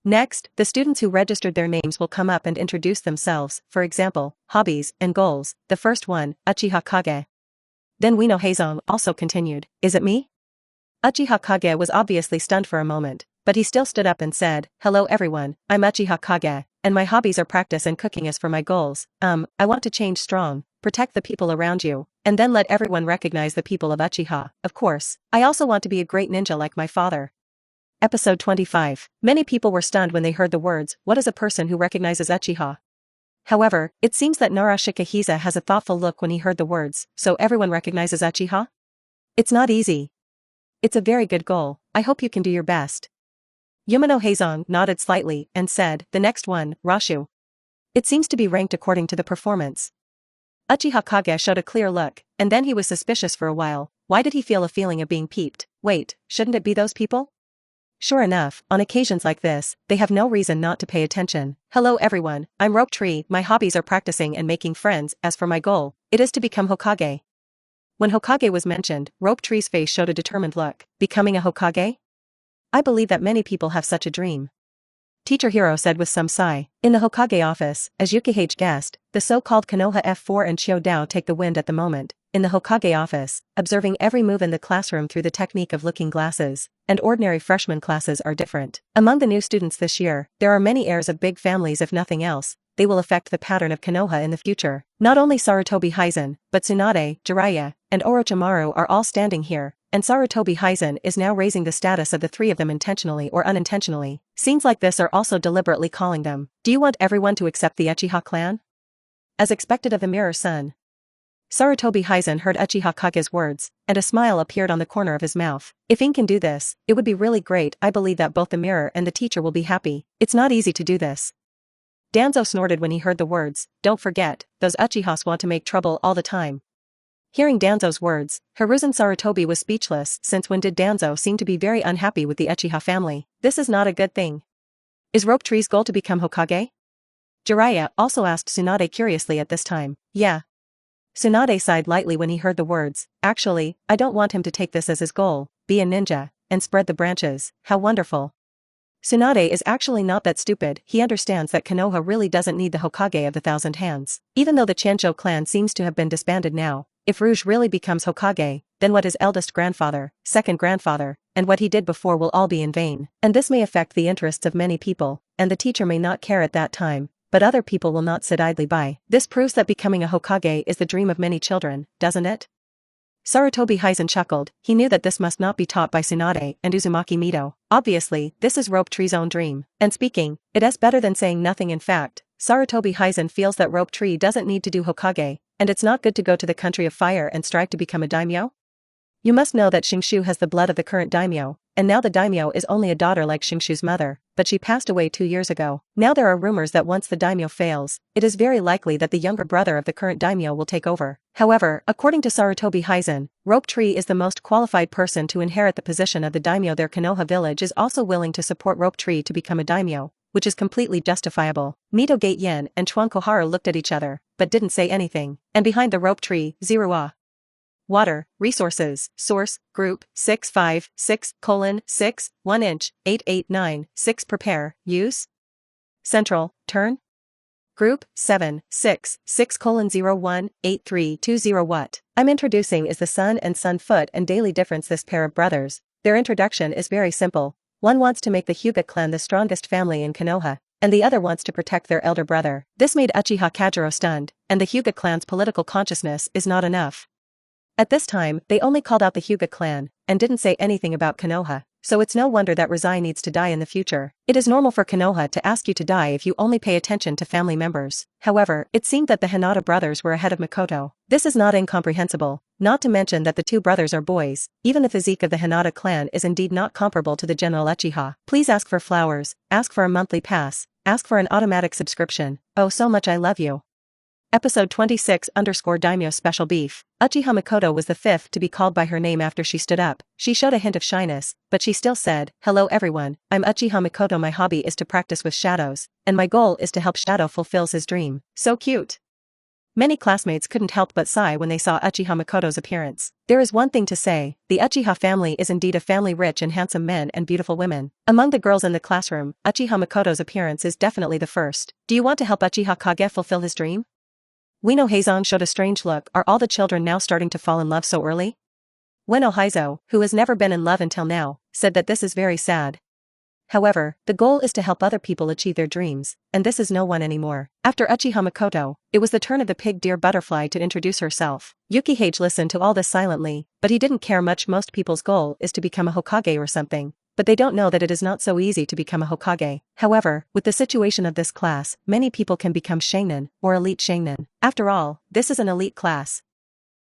Next, the students who registered their names will come up and introduce themselves, for example, hobbies and goals. The first one, Uchiha Kage. Then Ueno Heizong also continued, is it me? Uchiha Kage was obviously stunned for a moment, but he still stood up and said, hello everyone, I'm Uchiha Kage, and my hobbies are practice and cooking. As for my goals, I want to change strong, protect the people around you, and then let everyone recognize the people of Uchiha. Of course, I also want to be a great ninja like my father. Episode 25. Many people were stunned when they heard the words, what is a person who recognizes Uchiha? However, it seems that Nara Shikahisa has a thoughtful look when he heard the words, so everyone recognizes Uchiha? It's not easy. It's a very good goal, I hope you can do your best. Ueno Heizong nodded slightly and said, the next one, Rashu. It seems to be ranked according to the performance. Uchiha Kage showed a clear look, and then he was suspicious for a while. Why did he feel a feeling of being peeped? Wait, shouldn't it be those people? Sure enough, on occasions like this, they have no reason not to pay attention. Hello everyone, I'm Rope Tree, my hobbies are practicing and making friends. As for my goal, it is to become Hokage. When Hokage was mentioned, Rope Tree's face showed a determined look. Becoming a Hokage? I believe that many people have such a dream. Teacher Hiro said with some sigh. In the Hokage office, as Yukihage guessed, the so-called Konoha F4 and Chiou Dao take the wind at the moment. In the Hokage office, observing every move in the classroom through the technique of looking glasses, and ordinary freshman classes are different. Among the new students this year, there are many heirs of big families if nothing else, they will affect the pattern of Konoha in the future. Not only Sarutobi Hizen, but Tsunade, Jiraiya, and Orochimaru are all standing here, and Sarutobi Hizen is now raising the status of the three of them intentionally or unintentionally. Scenes like this are also deliberately calling them. Do you want everyone to accept the Uchiha clan? As expected of the Mirror Sun. Sarutobi Hizen heard Uchiha Kage's words, and a smile appeared on the corner of his mouth. If Ing can do this, it would be really great. I believe that both the mirror and the teacher will be happy. It's not easy to do this. Danzo snorted when he heard the words. Don't forget, those Uchihas want to make trouble all the time. Hearing Danzo's words, Hiruzen Sarutobi was speechless since when did Danzo seem to be very unhappy with the Uchiha family. This is not a good thing. Is Rope Tree's goal to become Hokage? Jiraiya also asked Tsunade curiously at this time. Yeah. Tsunade sighed lightly when he heard the words. Actually, I don't want him to take this as his goal, be a ninja, and spread the branches. How wonderful. Tsunade is actually not that stupid. He understands that Konoha really doesn't need the Hokage of the Thousand Hands. Even though the Chancho clan seems to have been disbanded now, if Rouge really becomes Hokage, then what his eldest grandfather, second grandfather, and what he did before will all be in vain. And this may affect the interests of many people, and the teacher may not care at that time. But other people will not sit idly by. This proves that becoming a Hokage is the dream of many children, doesn't it? Sarutobi Hizen chuckled. He knew that this must not be taught by Tsunade and Uzumaki Mito. Obviously, this is Rope Tree's own dream. And speaking, it is better than saying nothing. In fact, Sarutobi Hizen feels that Rope Tree doesn't need to do Hokage, and it's not good to go to the country of fire and strive to become a daimyo. You must know that Shingshu has the blood of the current daimyo, and now the daimyo is only a daughter like Shingshu's mother, but she passed away 2 years ago. Now there are rumors that once the daimyo fails, it is very likely that the younger brother of the current daimyo will take over. However, according to Sarutobi Hizen, Rope Tree is the most qualified person to inherit the position of the daimyo. Their Konoha village is also willing to support Rope Tree to become a daimyo, which is completely justifiable. Mito Gate Yen and Chuan Koharu looked at each other, but didn't say anything. And behind the Rope Tree, Zirua. Water, resources, source, group, 656:6, 1 inch, 889, prepare, use. Central, turn. Group, 766:018320 What I'm introducing is the Sun and Sun Foot and Daily Difference. This pair of brothers, their introduction is very simple. One wants to make the Hyuga clan the strongest family in Konoha, and the other wants to protect their elder brother. This made Uchiha Kagero stunned, and the Hyuga clan's political consciousness is not enough. At this time, they only called out the Hyuga clan, and didn't say anything about Konoha, so it's no wonder that Rizai needs to die in the future. It is normal for Konoha to ask you to die if you only pay attention to family members. However, it seemed that the Hinata brothers were ahead of Makoto. This is not incomprehensible, not to mention that the two brothers are boys. Even the physique of the Hinata clan is indeed not comparable to the general Uchiha. Please ask for flowers, ask for a monthly pass, ask for an automatic subscription. Oh, so much I love you. Episode 26_Daimyo Special Beef. Uchiha Makoto was the fifth to be called by her name after she stood up. She showed a hint of shyness, but she still said, "Hello everyone, I'm Uchiha Makoto. My hobby is to practice with shadows, and my goal is to help Shadow fulfills his dream." So cute. Many classmates couldn't help but sigh when they saw Uchiha Makoto's appearance. There is one thing to say, the Uchiha family is indeed a family rich in handsome men and beautiful women. Among the girls in the classroom, Uchiha Makoto's appearance is definitely the first. Do you want to help Uchiha Kage fulfill his dream? Ueno Heizong showed a strange look. Are all the children now starting to fall in love so early? Ueno Heizo, who has never been in love until now, said that this is very sad. However, the goal is to help other people achieve their dreams, and this is no one anymore. After Uchiha Makoto, it was the turn of the pig deer butterfly to introduce herself. Yuki Hage listened to all this silently, but he didn't care much. Most people's goal is to become a Hokage or something, but they don't know that it is not so easy to become a Hokage. However, with the situation of this class, many people can become Shainin, or elite Shainin. After all, this is an elite class.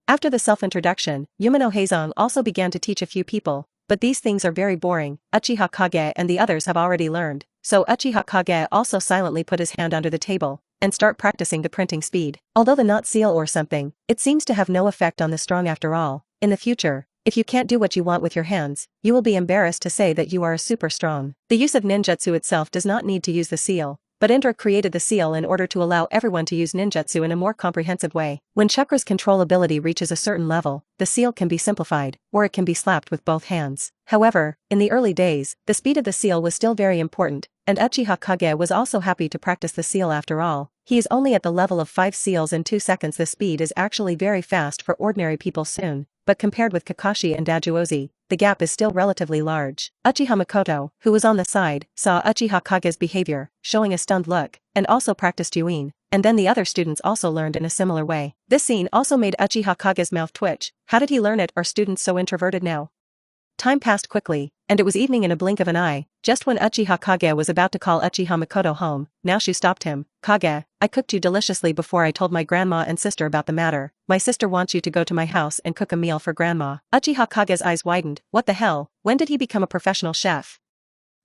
After the self-introduction, Umino Heizong also began to teach a few people, but these things are very boring. Uchiha Kage and the others have already learned, so Uchiha Kage also silently put his hand under the table, and start practicing the printing speed. Although the knot seal or something, it seems to have no effect on the strong after all. In the future, if you can't do what you want with your hands, you will be embarrassed to say that you are a super strong. The use of ninjutsu itself does not need to use the seal, but Indra created the seal in order to allow everyone to use ninjutsu in a more comprehensive way. When chakra's control ability reaches a certain level, the seal can be simplified, or it can be slapped with both hands. However, in the early days, the speed of the seal was still very important, and Uchiha Kage was also happy to practice the seal. After all, he is only at the level of 5 seals in 2 seconds. The speed is actually very fast for ordinary people. Soon, but compared with Kakashi and Dajuozi, the gap is still relatively large. Uchiha Makoto, who was on the side, saw Uchiha Kage's behavior, showing a stunned look, and also practiced Yuin, and then the other students also learned in a similar way. This scene also made Uchiha Kage's mouth twitch. How did he learn it? Are students so introverted now? Time passed quickly, and it was evening in a blink of an eye. Just when Uchiha Kage was about to call Uchiha Makoto home, Naoshu stopped him. Kage, I cooked you deliciously before I told my grandma and sister about the matter. My sister wants you to go to my house and cook a meal for grandma. Uchiha Kage's eyes widened. What the hell? When did he become a professional chef?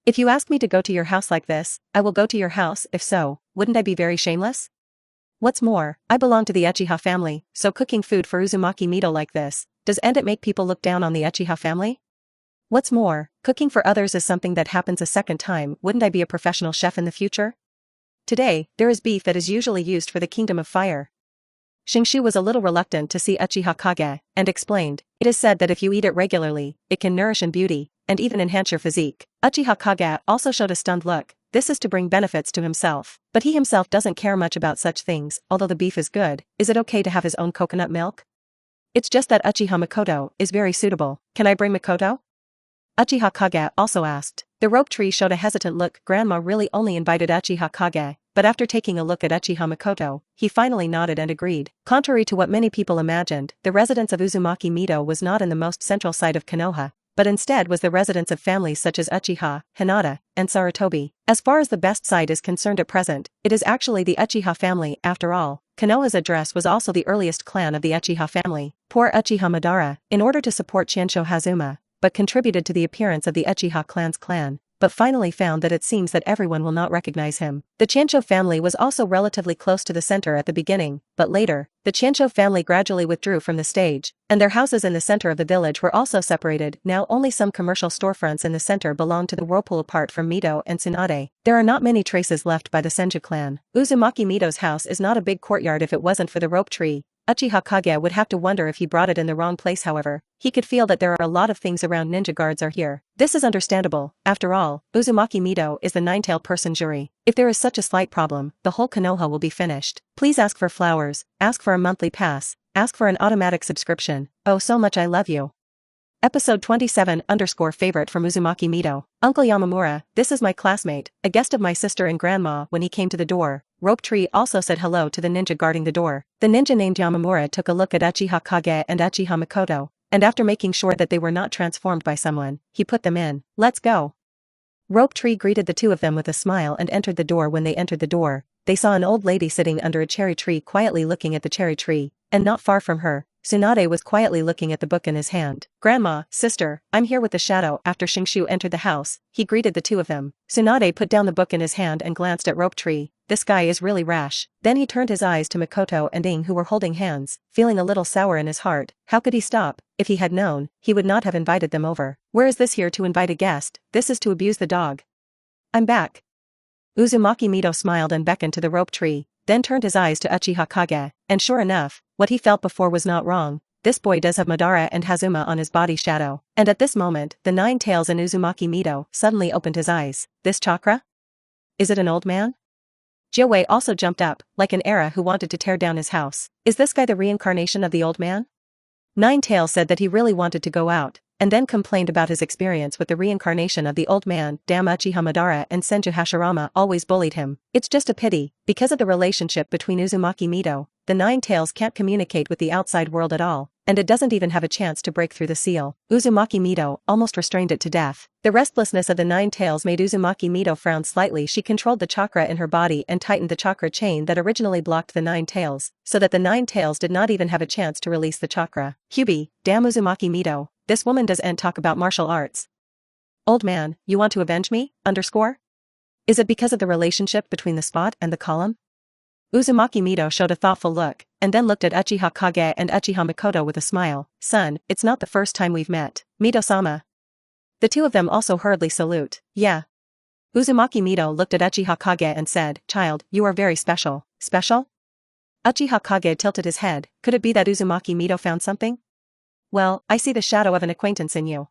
If you ask me to go to your house like this, I will go to your house. If so, wouldn't I be very shameless? What's more, I belong to the Uchiha family, so cooking food for Uzumaki Mido like this, doesn't it make people look down on the Uchiha family? What's more, cooking for others is something that happens a second time. Wouldn't I be a professional chef in the future? Today, there is beef that is usually used for the Kingdom of Fire. Shinshu was a little reluctant to see Uchiha Kage, and explained, it is said that if you eat it regularly, it can nourish in beauty, and even enhance your physique. Uchiha Kage also showed a stunned look. This is to bring benefits to himself, but he himself doesn't care much about such things. Although the beef is good, is it okay to have his own coconut milk? It's just that Uchiha Makoto is very suitable. Can I bring Makoto? Uchiha Kage also asked. The rope tree showed a hesitant look. Grandma really only invited Uchiha Kage, but after taking a look at Uchiha Makoto, he finally nodded and agreed. Contrary to what many people imagined, the residence of Uzumaki Mido was not in the most central site of Konoha, but instead was the residence of families such as Uchiha, Hinata, and Sarutobi. As far as the best site is concerned at present, it is actually the Uchiha family. After all, Konoha's address was also the earliest clan of the Uchiha family. Poor Uchiha Madara, in order to support Chansho Hazuma, but contributed to the appearance of the Uchiha clan's clan, but finally found that it seems that everyone will not recognize him. The Chansho family was also relatively close to the center at the beginning, but later, the Chansho family gradually withdrew from the stage, and their houses in the center of the village were also separated. Now only some commercial storefronts in the center belong to the whirlpool. Apart from Mido and Tsunade, there are not many traces left by the Senju clan. Uzumaki Mido's house is not a big courtyard. If it wasn't for the rope tree, Uchiha Kage would have to wonder if he brought it in the wrong place. However, he could feel that there are a lot of things around. Ninja guards are here. This is understandable. After all, Uzumaki Mido is the nine-tailed person jury. If there is such a slight problem, the whole Konoha will be finished. Please ask for flowers, ask for a monthly pass, ask for an automatic subscription. Oh, so much I love you. Episode 27_favorite from Uzumaki Mido. Uncle Yamamura, this is my classmate, a guest of my sister and grandma. When he came to the door, Rope Tree also said hello to the ninja guarding the door. The ninja named Yamamura took a look at Uchiha Kage and Uchiha Makoto, and after making sure that they were not transformed by someone, he put them in. Let's go. Rope Tree greeted the two of them with a smile and entered the door. When they entered the door, they saw an old lady sitting under a cherry tree quietly looking at the cherry tree, and not far from her, Tsunade was quietly looking at the book in his hand. Grandma, sister, I'm here with the shadow. After Shinshu entered the house, he greeted the two of them. Tsunade put down the book in his hand and glanced at Rope Tree. This guy is really rash. Then he turned his eyes to Makoto and Ing, who were holding hands, feeling a little sour in his heart. How could he stop? If he had known, he would not have invited them over. Where is this here to invite a guest? This is to abuse the dog. I'm back. Uzumaki Mido smiled and beckoned to the Rope Tree, then turned his eyes to Uchiha Kage, and sure enough, what he felt before was not wrong. This boy does have Madara and Hazuma on his body shadow. And at this moment, the nine tails in Uzumaki Mido suddenly opened his eyes. This chakra? Is it an old man? Jiawei also jumped up, like an era who wanted to tear down his house. Is this guy the reincarnation of the old man? Nine Tails said that he really wanted to go out, and then complained about his experience with the reincarnation of the old man. Damn, Uchiha Madara and Senju Hashirama always bullied him. It's just a pity, because of the relationship between Uzumaki Mido, the Nine Tails can't communicate with the outside world at all, and it doesn't even have a chance to break through the seal. Uzumaki Mido almost restrained it to death. The restlessness of the Nine Tails made Uzumaki Mido frown slightly. She controlled the chakra in her body and tightened the chakra chain that originally blocked the Nine Tails, so that the Nine Tails did not even have a chance to release the chakra. Hubi, damn Uzumaki Mido, this woman doesn't talk about martial arts. Old man, you want to avenge me? Is it because of the relationship between the spot and the column? Uzumaki Mido showed a thoughtful look, and then looked at Uchiha Kage and Uchiha Makoto with a smile. Son, it's not the first time we've met. Mido-sama. The two of them also hurriedly salute. Yeah. Uzumaki Mido looked at Uchiha Kage and said, Child, you are very special. Special? Uchiha Kage tilted his head. Could it be that Uzumaki Mido found something? Well, I see the shadow of an acquaintance in you.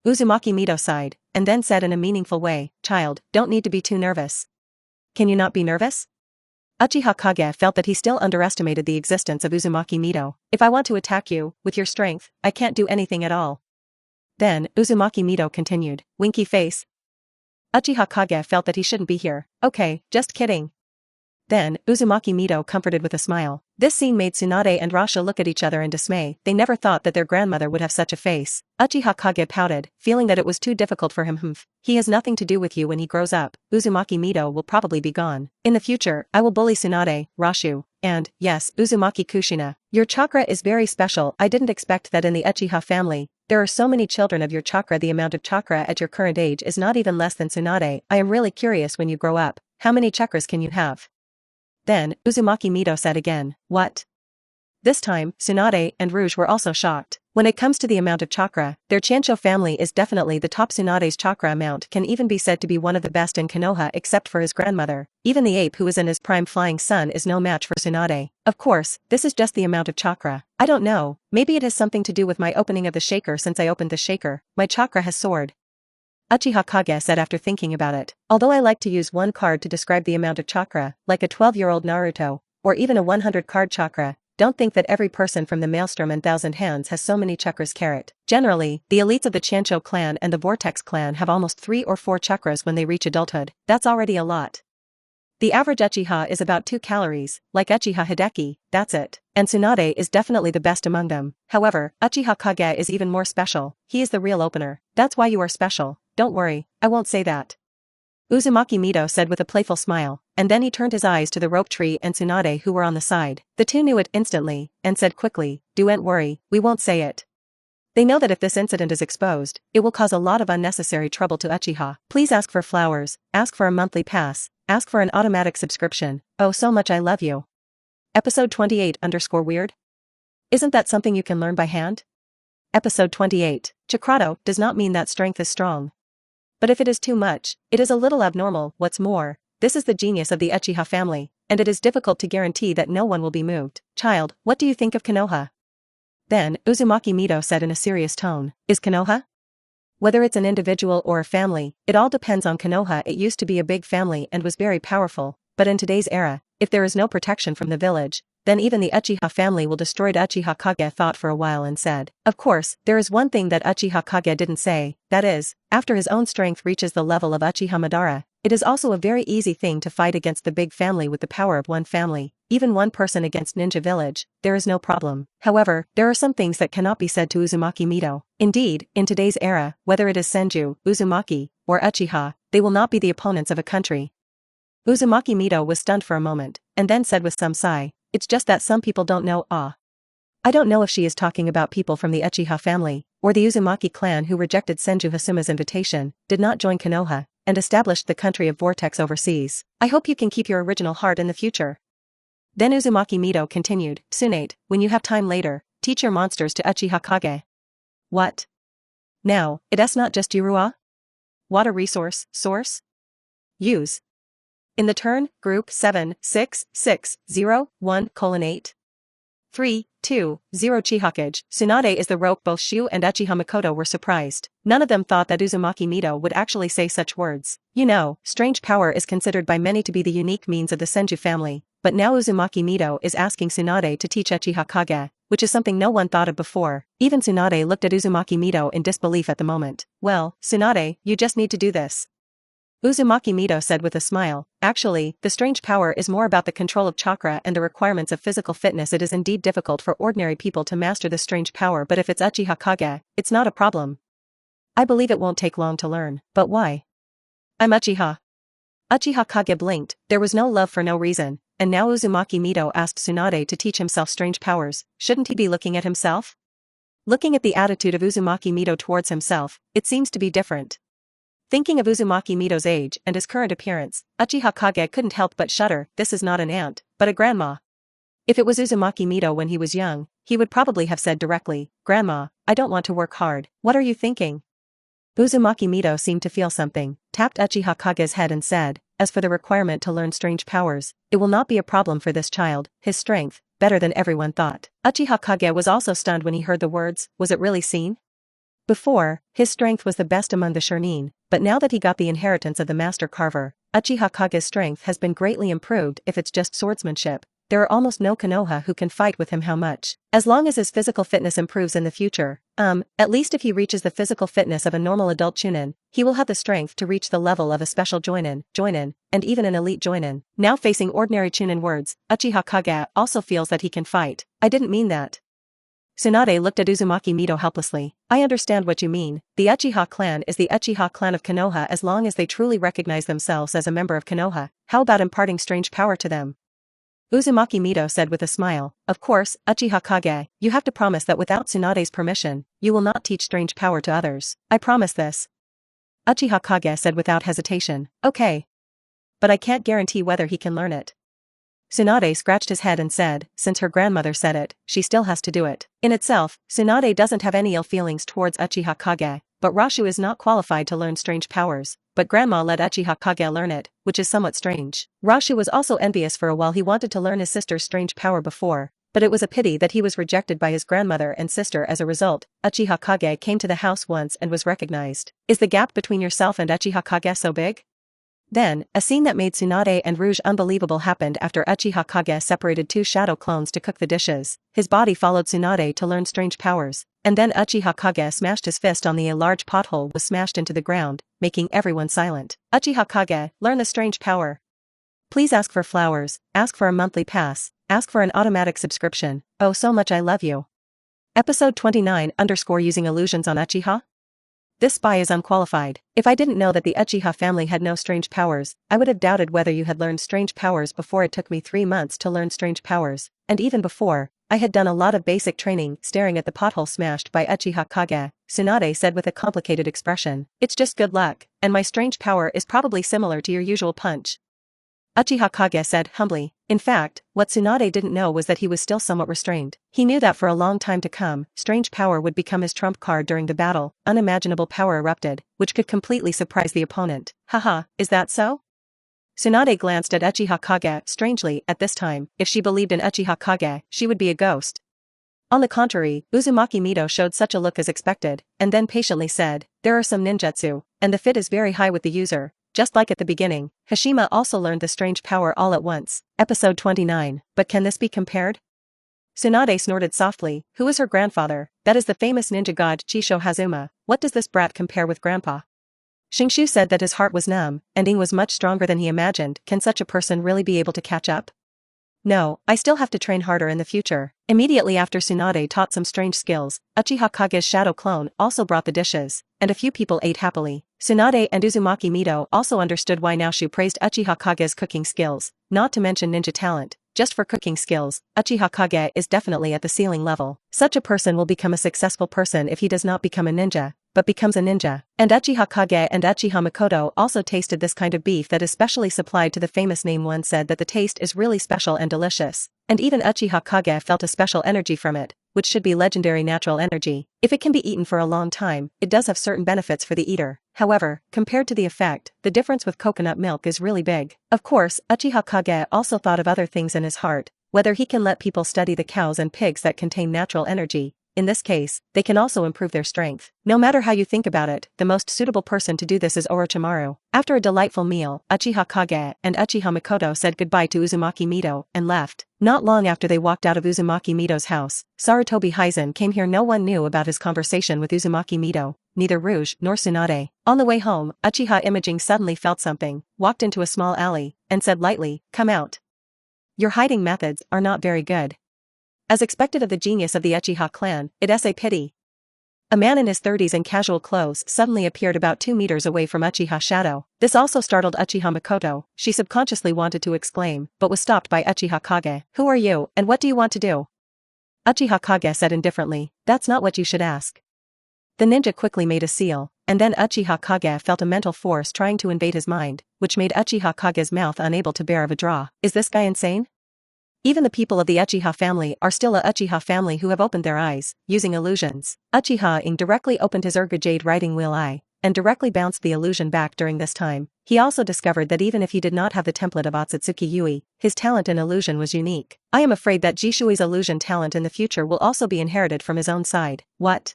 Uzumaki Mido sighed, and then said in a meaningful way, Child, don't need to be too nervous. Can you not be nervous? Uchiha Kage felt that he still underestimated the existence of Uzumaki Mido. If I want to attack you, with your strength, I can't do anything at all. Then, Uzumaki Mido continued, winky face. Uchiha Kage felt that he shouldn't be here. Okay, just kidding. Then, Uzumaki Mido comforted with a smile. This scene made Tsunade and Rasha look at each other in dismay. They never thought that their grandmother would have such a face. Uchiha Kage pouted, feeling that it was too difficult for him. He has nothing to do with you when he grows up. Uzumaki Mido will probably be gone. In the future, I will bully Tsunade, Rashu, and, yes, Uzumaki Kushina. Your chakra is very special. I didn't expect that in the Uchiha family. There are so many children of your chakra. The amount of chakra at your current age is not even less than Tsunade. I am really curious when you grow up. How many chakras can you have? Then, Uzumaki Mido said again, what? This time, Tsunade and Rouge were also shocked. When it comes to the amount of chakra, their Chancho family is definitely the top. Tsunade's chakra amount can even be said to be one of the best in Konoha except for his grandmother. Even the ape who is in his prime flying sun is no match for Tsunade. Of course, this is just the amount of chakra. I don't know, maybe it has something to do with my opening of the shaker. Since I opened the shaker, my chakra has soared. Uchiha Kage said after thinking about it. Although I like to use one card to describe the amount of chakra, like a 12-year-old Naruto, or even a 100-card chakra, don't think that every person from the Maelstrom and Thousand Hands has so many chakras. Generally, the elites of the Chancho clan and the Vortex clan have almost 3 or 4 chakras when they reach adulthood. That's already a lot. The average Uchiha is about 2 calories, like Uchiha Hideki, that's it. And Tsunade is definitely the best among them. However, Uchiha Kage is even more special. He is the real opener. That's why you are special. Don't worry, I won't say that. Uzumaki Mido said with a playful smile, and then he turned his eyes to the rope tree and Tsunade who were on the side. The two knew it instantly, and said quickly, "Don't worry, we won't say it." They know that if this incident is exposed, it will cause a lot of unnecessary trouble to Uchiha. Please ask for flowers, ask for a monthly pass, ask for an automatic subscription. Oh, so much I love you. Episode 28_weird? Isn't that something you can learn by hand? Episode 28. Chakrato does not mean that strength is strong. But if it is too much, it is a little abnormal. What's more, this is the genius of the Uchiha family, and it is difficult to guarantee that no one will be moved. Child, what do you think of Konoha? Then, Uzumaki Mido said in a serious tone, is Konoha? Whether it's an individual or a family, it all depends on Konoha. It used to be a big family and was very powerful, but in today's era, if there is no protection from the village, then even the Uchiha family will destroy. Uchiha Kage thought for a while and said, of course, there is one thing that Uchiha Kage didn't say, that is, after his own strength reaches the level of Uchiha Madara, it is also a very easy thing to fight against the big family with the power of one family, even one person against Ninja Village, there is no problem. However, there are some things that cannot be said to Uzumaki Mido. Indeed, in today's era, whether it is Senju, Uzumaki, or Uchiha, they will not be the opponents of a country. Uzumaki Mido was stunned for a moment, and then said with some sigh, it's just that some people don't know. I don't know if she is talking about people from the Uchiha family, or the Uzumaki clan who rejected Senju Hasuma's invitation, did not join Konoha, and established the country of Vortex overseas. I hope you can keep your original heart in the future. Then Uzumaki Mido continued, Tsunade, when you have time later, teach your monsters to Uchiha Kage. What? Now, it's not just Yurua? Water resource, source? Use. In the turn, group 76601:8. 3, 2, 0 Chihakage, Tsunade is the rope. Both Shu and Uchiha Makoto were surprised. None of them thought that Uzumaki Mido would actually say such words. You know, strange power is considered by many to be the unique means of the Senju family, but now Uzumaki Mido is asking Tsunade to teach Uchiha Kage, which is something no one thought of before. Even Tsunade looked at Uzumaki Mido in disbelief at the moment. Well, Tsunade, you just need to do this. Uzumaki Mido said with a smile, actually, the strange power is more about the control of chakra and the requirements of physical fitness. It is indeed difficult for ordinary people to master this strange power, but if it's Uchiha Kage, it's not a problem. I believe it won't take long to learn. But why? I'm Uchiha. Uchiha Kage blinked, there was no love for no reason, and now Uzumaki Mido asked Tsunade to teach himself strange powers. Shouldn't he be looking at himself? Looking at the attitude of Uzumaki Mido towards himself, it seems to be different. Thinking of Uzumaki Mido's age and his current appearance, Uchiha Kage couldn't help but shudder. This is not an aunt, but a grandma. If it was Uzumaki Mido when he was young, he would probably have said directly, Grandma, I don't want to work hard. What are you thinking? Uzumaki Mido seemed to feel something, tapped Uchiha Kage's head and said, as for the requirement to learn strange powers, it will not be a problem for this child, his strength, better than everyone thought. Uchiha Kage was also stunned when he heard the words, was it really seen? Before, his strength was the best among the Shonin, but now that he got the inheritance of the master carver, Uchiha Kage's strength has been greatly improved. If it's just swordsmanship, there are almost no Konoha who can fight with him. How much? As long as his physical fitness improves in the future, at least if he reaches the physical fitness of a normal adult chunin, he will have the strength to reach the level of a special joinin, and even an elite joinin. Now facing ordinary chunin words, Uchiha Kage also feels that he can fight. I didn't mean that. Tsunade looked at Uzumaki Mito helplessly. I understand what you mean. The Uchiha clan is the Uchiha clan of Konoha as long as they truly recognize themselves as a member of Konoha. How about imparting strange power to them? Uzumaki Mito said with a smile. Of course, Uchiha Kage, you have to promise that without Tsunade's permission, you will not teach strange power to others. I promise this. Uchiha Kage said without hesitation. Okay. But I can't guarantee whether he can learn it. Tsunade scratched his head and said, since her grandmother said it, she still has to do it. In itself, Tsunade doesn't have any ill feelings towards Uchiha Kage, but Rashu is not qualified to learn strange powers, but grandma let Uchiha Kage learn it, which is somewhat strange. Rashu was also envious for a while. He wanted to learn his sister's strange power before, but it was a pity that he was rejected by his grandmother and sister. As a result, Uchiha Kage came to the house once and was recognized. Is the gap between yourself and Uchiha Kage so big? Then, a scene that made Tsunade and Rouge unbelievable happened after Uchiha Kage separated two shadow clones to cook the dishes. His body followed Tsunade to learn strange powers, and then Uchiha Kage smashed his fist on a large pothole was smashed into the ground, making everyone silent. Uchiha Kage, learn the strange power. Please ask for flowers, ask for a monthly pass, ask for an automatic subscription. Oh so much I love you. Episode 29 Using illusions on Uchiha? This spy is unqualified. If I didn't know that the Uchiha family had no strange powers, I would have doubted whether you had learned strange powers before. It took me 3 months to learn strange powers, and even before, I had done a lot of basic training. Staring at the pothole smashed by Uchiha Kage, Tsunade said with a complicated expression. It's just good luck, and my strange power is probably similar to your usual punch. Uchiha Kage said humbly. In fact, what Tsunade didn't know was that he was still somewhat restrained. He knew that for a long time to come, strange power would become his trump card during the battle. Unimaginable power erupted, which could completely surprise the opponent. Haha, is that so? Tsunade glanced at Uchiha Kage. Strangely, at this time, if she believed in Uchiha Kage, she would be a ghost. On the contrary, Uzumaki Mito showed such a look as expected, and then patiently said, there are some ninjutsu, and the fit is very high with the user. Just like at the beginning, Hashima also learned the strange power all at once. Episode 29. But can this be compared? Tsunade snorted softly. Who is her grandfather? That is the famous ninja god Chisho Hazuma. What does this brat compare with grandpa? Shingshu said that his heart was numb, and Ing was much stronger than he imagined. Can such a person really be able to catch up? No, I still have to train harder in the future. Immediately after Tsunade taught some strange skills, Uchiha Kage's shadow clone also brought the dishes, and a few people ate happily. Tsunade and Uzumaki Mito also understood why Naoshu praised Uchiha Kage's cooking skills, not to mention ninja talent. Just for cooking skills, Uchiha Kage is definitely at the ceiling level. Such a person will become a successful person if he does not become a ninja, but becomes a ninja. And Uchiha Kage and Uchiha Makoto also tasted this kind of beef that is specially supplied to the famous name. One said that the taste is really special and delicious. And even Uchiha Kage felt a special energy from it, which should be legendary natural energy. If it can be eaten for a long time, it does have certain benefits for the eater. However, compared to the effect, the difference with coconut milk is really big. Of course, Uchiha Kage also thought of other things in his heart, whether he can let people study the cows and pigs that contain natural energy. In this case, they can also improve their strength. No matter how you think about it, the most suitable person to do this is Orochimaru. After a delightful meal, Uchiha Kage and Uchiha Makoto said goodbye to Uzumaki Mito and left. Not long after they walked out of Uzumaki Mito's house, Sarutobi Hizen came here. No one knew about his conversation with Uzumaki Mito, neither Rouge nor Tsunade. On the way home, Uchiha Imaging suddenly felt something, walked into a small alley, and said lightly, "Come out. Your hiding methods are not very good." As expected of the genius of the Uchiha clan, it's a pity. A man in his 30s in casual clothes suddenly appeared about 2 meters away from Uchiha's shadow. This also startled Uchiha Makoto. She subconsciously wanted to exclaim, but was stopped by Uchiha Kage. Who are you, and what do you want to do? Uchiha Kage said indifferently, that's not what you should ask. The ninja quickly made a seal, and then Uchiha Kage felt a mental force trying to invade his mind, which made Uchiha Kage's mouth unable to bear of a draw. Is this guy insane? Even the people of the Uchiha family are still a Uchiha family who have opened their eyes, using illusions. Uchiha Ing directly opened his Urga Jade riding wheel eye, and directly bounced the illusion back. During this time, he also discovered that even if he did not have the template of Otsutsuki Yuki, his talent in illusion was unique. I am afraid that Jishui's illusion talent in the future will also be inherited from his own side. What?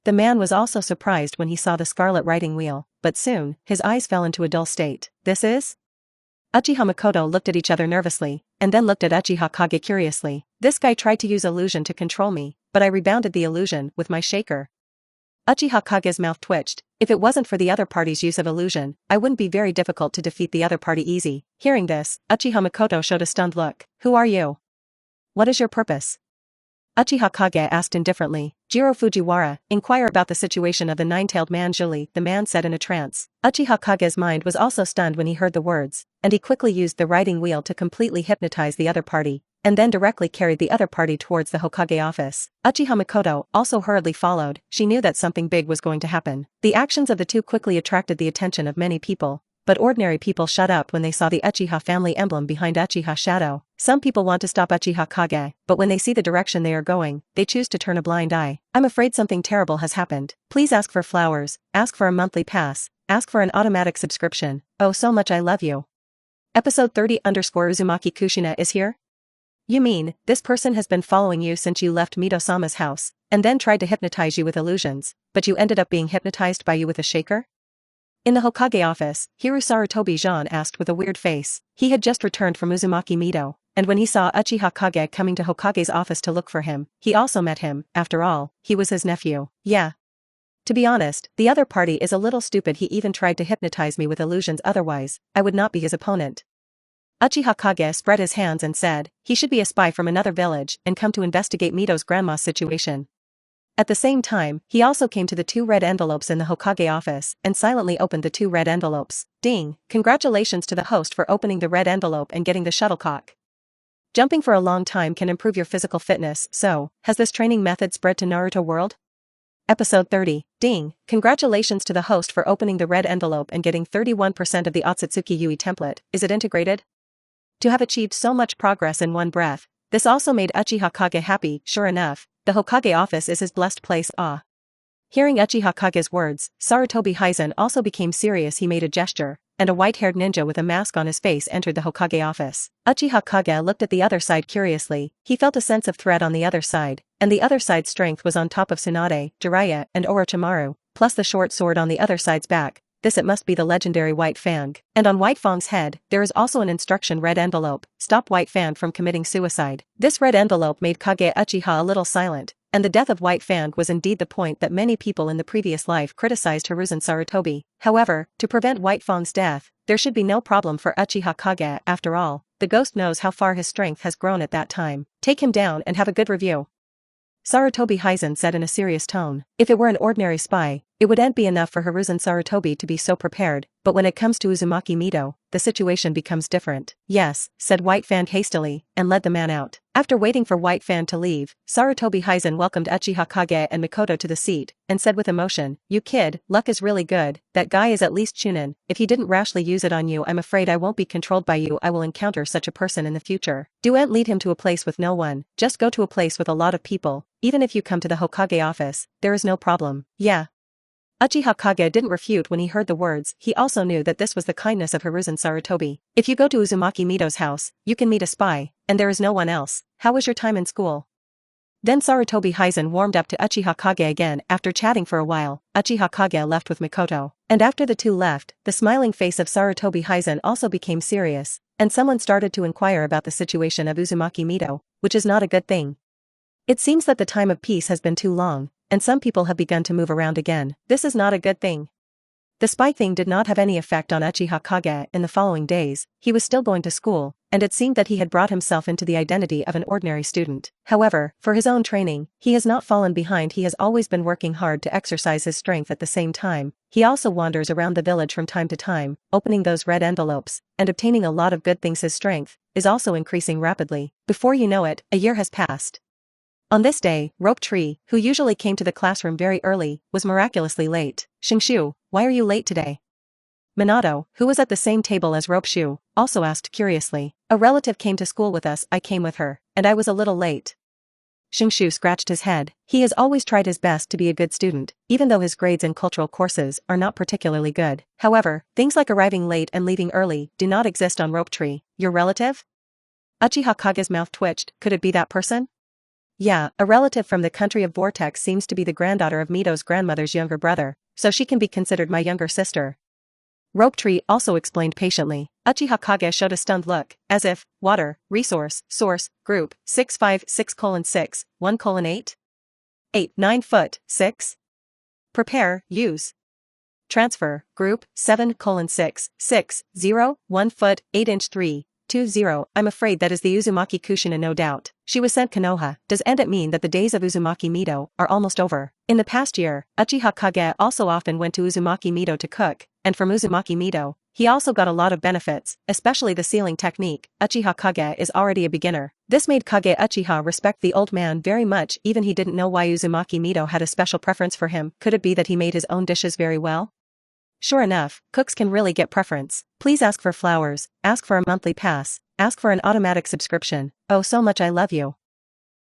The man was also surprised when he saw the scarlet writing wheel, but soon, his eyes fell into a dull state. This is? Uchiha Makoto looked at each other nervously, and then looked at Uchiha Kage curiously. This guy tried to use illusion to control me, but I rebounded the illusion with my shaker. Uchiha Kage's mouth twitched. If it wasn't for the other party's use of illusion, I wouldn't be very difficult to defeat the other party easy. Hearing this, Uchiha Makoto showed a stunned look. Who are you? What is your purpose? Uchiha Kage asked indifferently. Jiro Fujiwara, inquire about the situation of the nine-tailed man Julie, the man said in a trance. Uchiha Kage's mind was also stunned when he heard the words, and he quickly used the writing wheel to completely hypnotize the other party, and then directly carried the other party towards the Hokage office. Uchiha Makoto also hurriedly followed. She knew that something big was going to happen. The actions of the two quickly attracted the attention of many people, but ordinary people shut up when they saw the Uchiha family emblem behind Uchiha's shadow. Some people want to stop Uchiha Kage, but when they see the direction they are going, they choose to turn a blind eye. I'm afraid something terrible has happened. Please ask for flowers, ask for a monthly pass, ask for an automatic subscription. Oh, so much I love you. Episode 30_Uzumaki Kushina is here? You mean, this person has been following you since you left Mito-sama's house, and then tried to hypnotize you with illusions, but you ended up being hypnotized by you with a shaker? In the Hokage office, Hiru Sarutobi-Jean asked with a weird face. He had just returned from Uzumaki Mito, and when he saw Uchiha Kage coming to Hokage's office to look for him, he also met him. After all, he was his nephew. Yeah. To be honest, the other party is a little stupid. He even tried to hypnotize me with illusions, otherwise, I would not be his opponent. Uchiha Kage spread his hands and said, he should be a spy from another village and come to investigate Mito's grandma's situation. At the same time, he also came to the two red envelopes in the Hokage office and silently opened the two red envelopes. Ding! Congratulations to the host for opening the red envelope and getting the shuttlecock. Jumping for a long time can improve your physical fitness, so, has this training method spread to Naruto world? Episode 30. Ding! Congratulations to the host for opening the red envelope and getting 31% of the Otsutsuki Yuki template. Is it integrated? To have achieved so much progress in one breath, this also made Uchiha Kage happy. Sure enough, the Hokage office is his blessed place. Hearing Uchiha Kage's words, Sarutobi Hizen also became serious. He made a gesture, and a white-haired ninja with a mask on his face entered the Hokage office. Uchiha Kage looked at the other side curiously. He felt a sense of threat on the other side, and the other side's strength was on top of Tsunade, Jiraiya, and Orochimaru, plus the short sword on the other side's back. This it must be the legendary White Fang. And on White Fang's head, there is also an instruction red envelope. Stop White Fang from committing suicide. This red envelope made Kage Uchiha a little silent, and the death of White Fang was indeed the point that many people in the previous life criticized Hiruzen Sarutobi. However, to prevent White Fang's death, there should be no problem for Uchiha Kage. After all, the ghost knows how far his strength has grown at that time. Take him down and have a good review. Sarutobi Hizen said in a serious tone. If it were an ordinary spy, it wouldn't be enough for Hiruzen Sarutobi to be so prepared, but when it comes to Uzumaki Mito, the situation becomes different. Yes, said White Fang hastily, and led the man out. After waiting for White Fang to leave, Sarutobi Hizen welcomed Uchiha Kage and Makoto to the seat, and said with emotion, you kid, luck is really good, that guy is at least Chunin. If he didn't rashly use it on you, I'm afraid I won't be controlled by you. I will encounter such a person in the future. Don't lead him to a place with no one, just go to a place with a lot of people. Even if you come to the Hokage office, there is no problem. Yeah. Uchiha Kage didn't refute when he heard the words. He also knew that this was the kindness of Hiruzen Sarutobi. If you go to Uzumaki Mito's house, you can meet a spy, and there is no one else. How was your time in school? Then Sarutobi Hizen warmed up to Uchiha Kage again. After chatting for a while, Uchiha Kage left with Makoto. And after the two left, the smiling face of Sarutobi Hizen also became serious, and someone started to inquire about the situation of Uzumaki Mito, which is not a good thing. It seems that the time of peace has been too long, and some people have begun to move around again. This is not a good thing. The spy thing did not have any effect on Uchiha Kage. In the following days, he was still going to school, and it seemed that he had brought himself into the identity of an ordinary student. However, for his own training, he has not fallen behind. He has always been working hard to exercise his strength. At the same time, he also wanders around the village from time to time, opening those red envelopes, and obtaining a lot of good things. His strength is also increasing rapidly. Before you know it, a year has passed. On this day, Rope Tree, who usually came to the classroom very early, was miraculously late. Shingshu, why are you late today? Minato, who was at the same table as Rope Shu, also asked curiously. A relative came to school with us. I came with her, and I was a little late. Shingshu scratched his head. He has always tried his best to be a good student, even though his grades in cultural courses are not particularly good. However, things like arriving late and leaving early do not exist on Rope Tree. Your relative? Uchiha Kage's mouth twitched. Could it be that person? Yeah, a relative from the country of Vortex seems to be the granddaughter of Mito's grandmother's younger brother, so she can be considered my younger sister. Rope Tree also explained patiently. Uchiha Kage showed a stunned look, as if, water, resource, source, group, 656:6, 1:8? 8, 9 foot, 6. Prepare, use. Transfer, group, 7:6, 6, 0, 1 foot, 8 inch 3, 2 0. I'm afraid that is the Uzumaki Kushina, no doubt. She was sent Konoha. Does it mean that the days of Uzumaki Mito are almost over? In the past year, Uchiha Kage also often went to Uzumaki Mito to cook, and from Uzumaki Mito, he also got a lot of benefits, especially the sealing technique. Uchiha Kage is already a beginner. This made Kage Uchiha respect the old man very much, even he didn't know why Uzumaki Mito had a special preference for him. Could it be that he made his own dishes very well? Sure enough, cooks can really get preference. Please ask for flowers, ask for a monthly pass, ask for an automatic subscription. Oh, so much I love you.